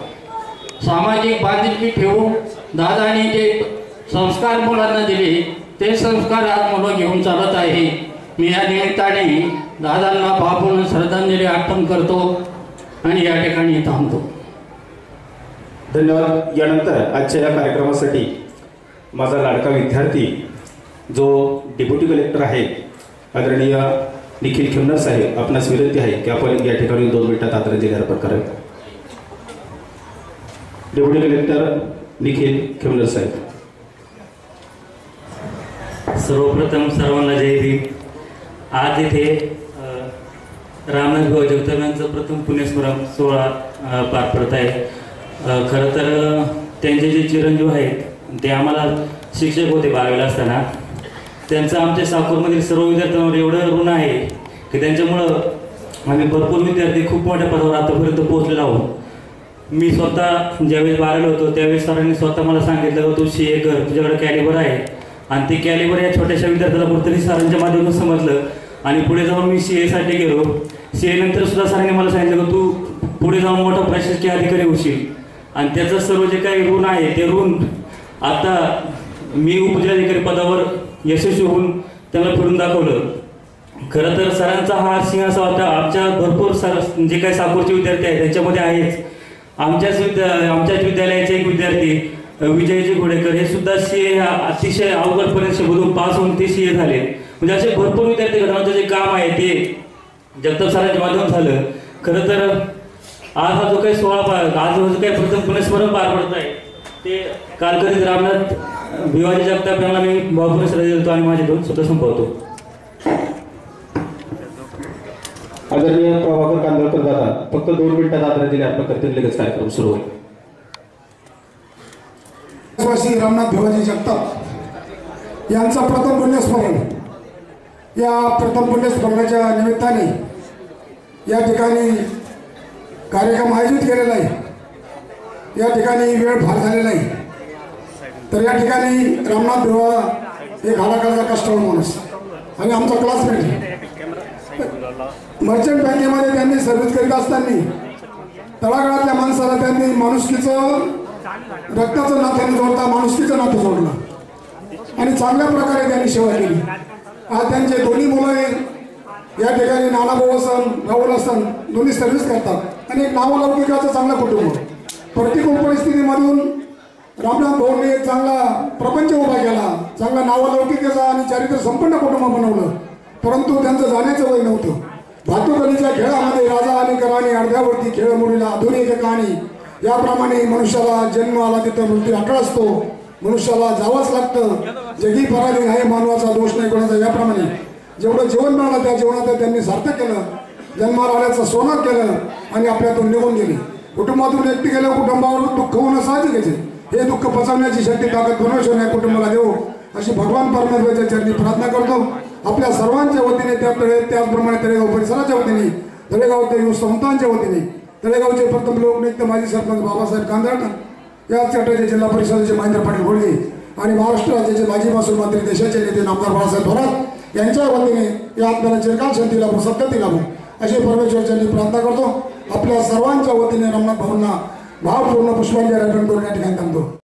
सामाजिक बांधिलकी ठेवून दादांनी जे संस्कार मुलांना दिले ते संस्कार आज मुलं घेऊन चालत आहे. मी या निमित्ताने दादांना बापून श्रद्धांजली अर्पण करतो आणि या ठिकाणी थांबतो. धन्यवाद. यानंतर आजच्या या कार्यक्रमासाठी माझा लाडका विद्यार्थी जो डेप्युटी कलेक्टर आहे आदरणीय निखिल खेमनर साहेब, आपणास विनंती आहे की आपण या ठिकाणी 2 मिनिटात आदरांजली अर्पण करावी. डेप्युटी कलेक्टर निखिल खेमनर साहेब. सर्वप्रथम सर्वांना जय भीम. आज इथे रामनाथ भाऊ जगताप यांचं प्रथम पुण्यस्मरण सोहळा पार पडत आहे. खरं तर त्यांचे जे चिरंजीव आहेत ते आम्हाला शिक्षक होते 12वीला असताना. त्यांचं आमच्या साकूरमधील सर्व विद्यार्थ्यांवर एवढं ऋण आहे की त्यांच्यामुळं आम्ही भरपूर विद्यार्थी खूप मोठ्या पदावर आतापर्यंत पोहोचलेलो आहोत. मी स्वतः ज्यावेळेस 12वीला होतो त्यावेळेस सरांनी स्वतः मला सांगितलं तू CA कर, तुझ्याकडे कॅलिबर आहे. आणि ते कॅलिबर या छोट्याशा विद्यार्थ्याला कुठेतरी सरांच्या माध्यमातून समजलं आणि पुढे जाऊन मी CA साठी गेलो. CA नंतर सुद्धा सरांनी मला सांगितलं की तू पुढे जाऊन मोठा प्रशासकीय अधिकारी होशील. आणि त्याचं सर्व जे काही ऋण आहे ते ऋण आता मी उपजिल्हाधिकारी पदावर यशस्वी होऊन त्यांना फिरून दाखवलं. खरं तर सरांचा हा सिंह असा होता. आमच्या भरपूर जे काही साकूरचे विद्यार्थी आहेत त्यांच्यामध्ये आहेच. आमच्याच विद्यालयाचे एक विद्यार्थी विजयजी घोडेकर हे सुद्धा CA अतिशय अवघड परीक्षेमधून पास होऊन ते CA झाले. म्हणजे असे भरपूर विद्यार्थी घडवण्याचं जे काम आहे ते जगताप सरांच्या माध्यमातून झालं. खरं तर आज हा जो काही आज जो काही प्रथम पुण्यस्मरण पार पडत आहे ते कालकरीत रामनाथ भिवाजी जगताप यांना मी भावपूर्ण श्रद्धा देतो आणि माझे दोन शब्द संपवतो. आदरणीय प्रभाकर कांदळकर दादा फक्त 2 मिनिटात आदरांजली अर्पण करतील, लगेच कार्यक्रम सुरू होईल. रामनाथ भिवाजी जगताप यांचा प्रथम पुण्यस्मरण, या प्रथम पुण्यस्मरणाच्या निमित्ताने या ठिकाणी कार्यक्रम आयोजित केलेला आहे. या ठिकाणी वेळ फार झालेला आहे, तर या ठिकाणी रामनाथ भिवा एक हाडाकाळाचा कष्टाळू माणूस आणि आमचा क्लासमेट. मर्चंट बँकेमध्ये त्यांनी सर्व्हिस करीत असताना तळागाळातल्या माणसाला त्यांनी माणुसकीचं रक्ताचं नातं जोडता माणुसकीचं नातं जोडलं आणि चांगल्या प्रकारे त्यांनी सेवा केली. आज त्यांचे दोन्ही मुलं या ठिकाणी नानाभाऊ असन राहुल असन दोन्ही सर्व्हिस करतात आणि एक नावलौकिकाचं चांगलं कुटुंब. प्रतिकूल परिस्थितीमधून रामनाथ भाऊंनी एक चांगला प्रपंच उभा केला, चांगला नावलौकिकाचा आणि चारित्र्य संपन्न कुटुंब बनवलं. परंतु त्यांचं जाण्याचं वय नव्हतं. भातुकलीच्या खेळामध्ये राजा आणि कराणी अर्ध्यावरती खेळ मोडीला आधुनिक कहाणी याप्रमाणे मनुष्याला जन्म आला तिथं मृत्यू अटळ असतो. मनुष्याला जावंच लागतं. जगी पराधीन आहे मानवाचा दोष नाही कोणाचा. याप्रमाणे जेवढं जीवन मिळालं त्या जीवनात त्यांनी सार्थक केलं. जन्माला आल्याचं सोनं केलं आणि आपल्यातून निघून गेले. कुटुंबातून एकटी गेलं कुटुंबावर दुःख होणं साहजिकच आहे. हे दुःख पचवण्याची शक्ती ताकद परमेश्वर या कुटुंबाला देऊ अशी भगवान परमेश्वराच्या चरणी प्रार्थना करतो. आपल्या सर्वांच्या वतीने त्याचप्रमाणे तळेगाव परिसराच्या वतीने तळेगाव संस्थांच्या वतीने तळेगावचे प्रथम लोकनियुक्त माजी सरपंच बाबासाहेब कांदळकर, याच गटाचे जिल्हा परिषदेचे महेंद्र पाटील घोडगे आणि महाराष्ट्र राज्याचे माजी महसूल मंत्री देशाचे नेते नामदार बाळासाहेब थोरात यांच्या वतीने या आत्म्याला चिरकाल शांती लाभो सद्गती लाभो अशी परमेश्वराची प्रार्थना करतो. आपल्या सर्वांच्या वतीने रामनाथ भाऊंना भावपूर्ण पुष्पांजली अर्पण करून या ठिकाणी थांबतो.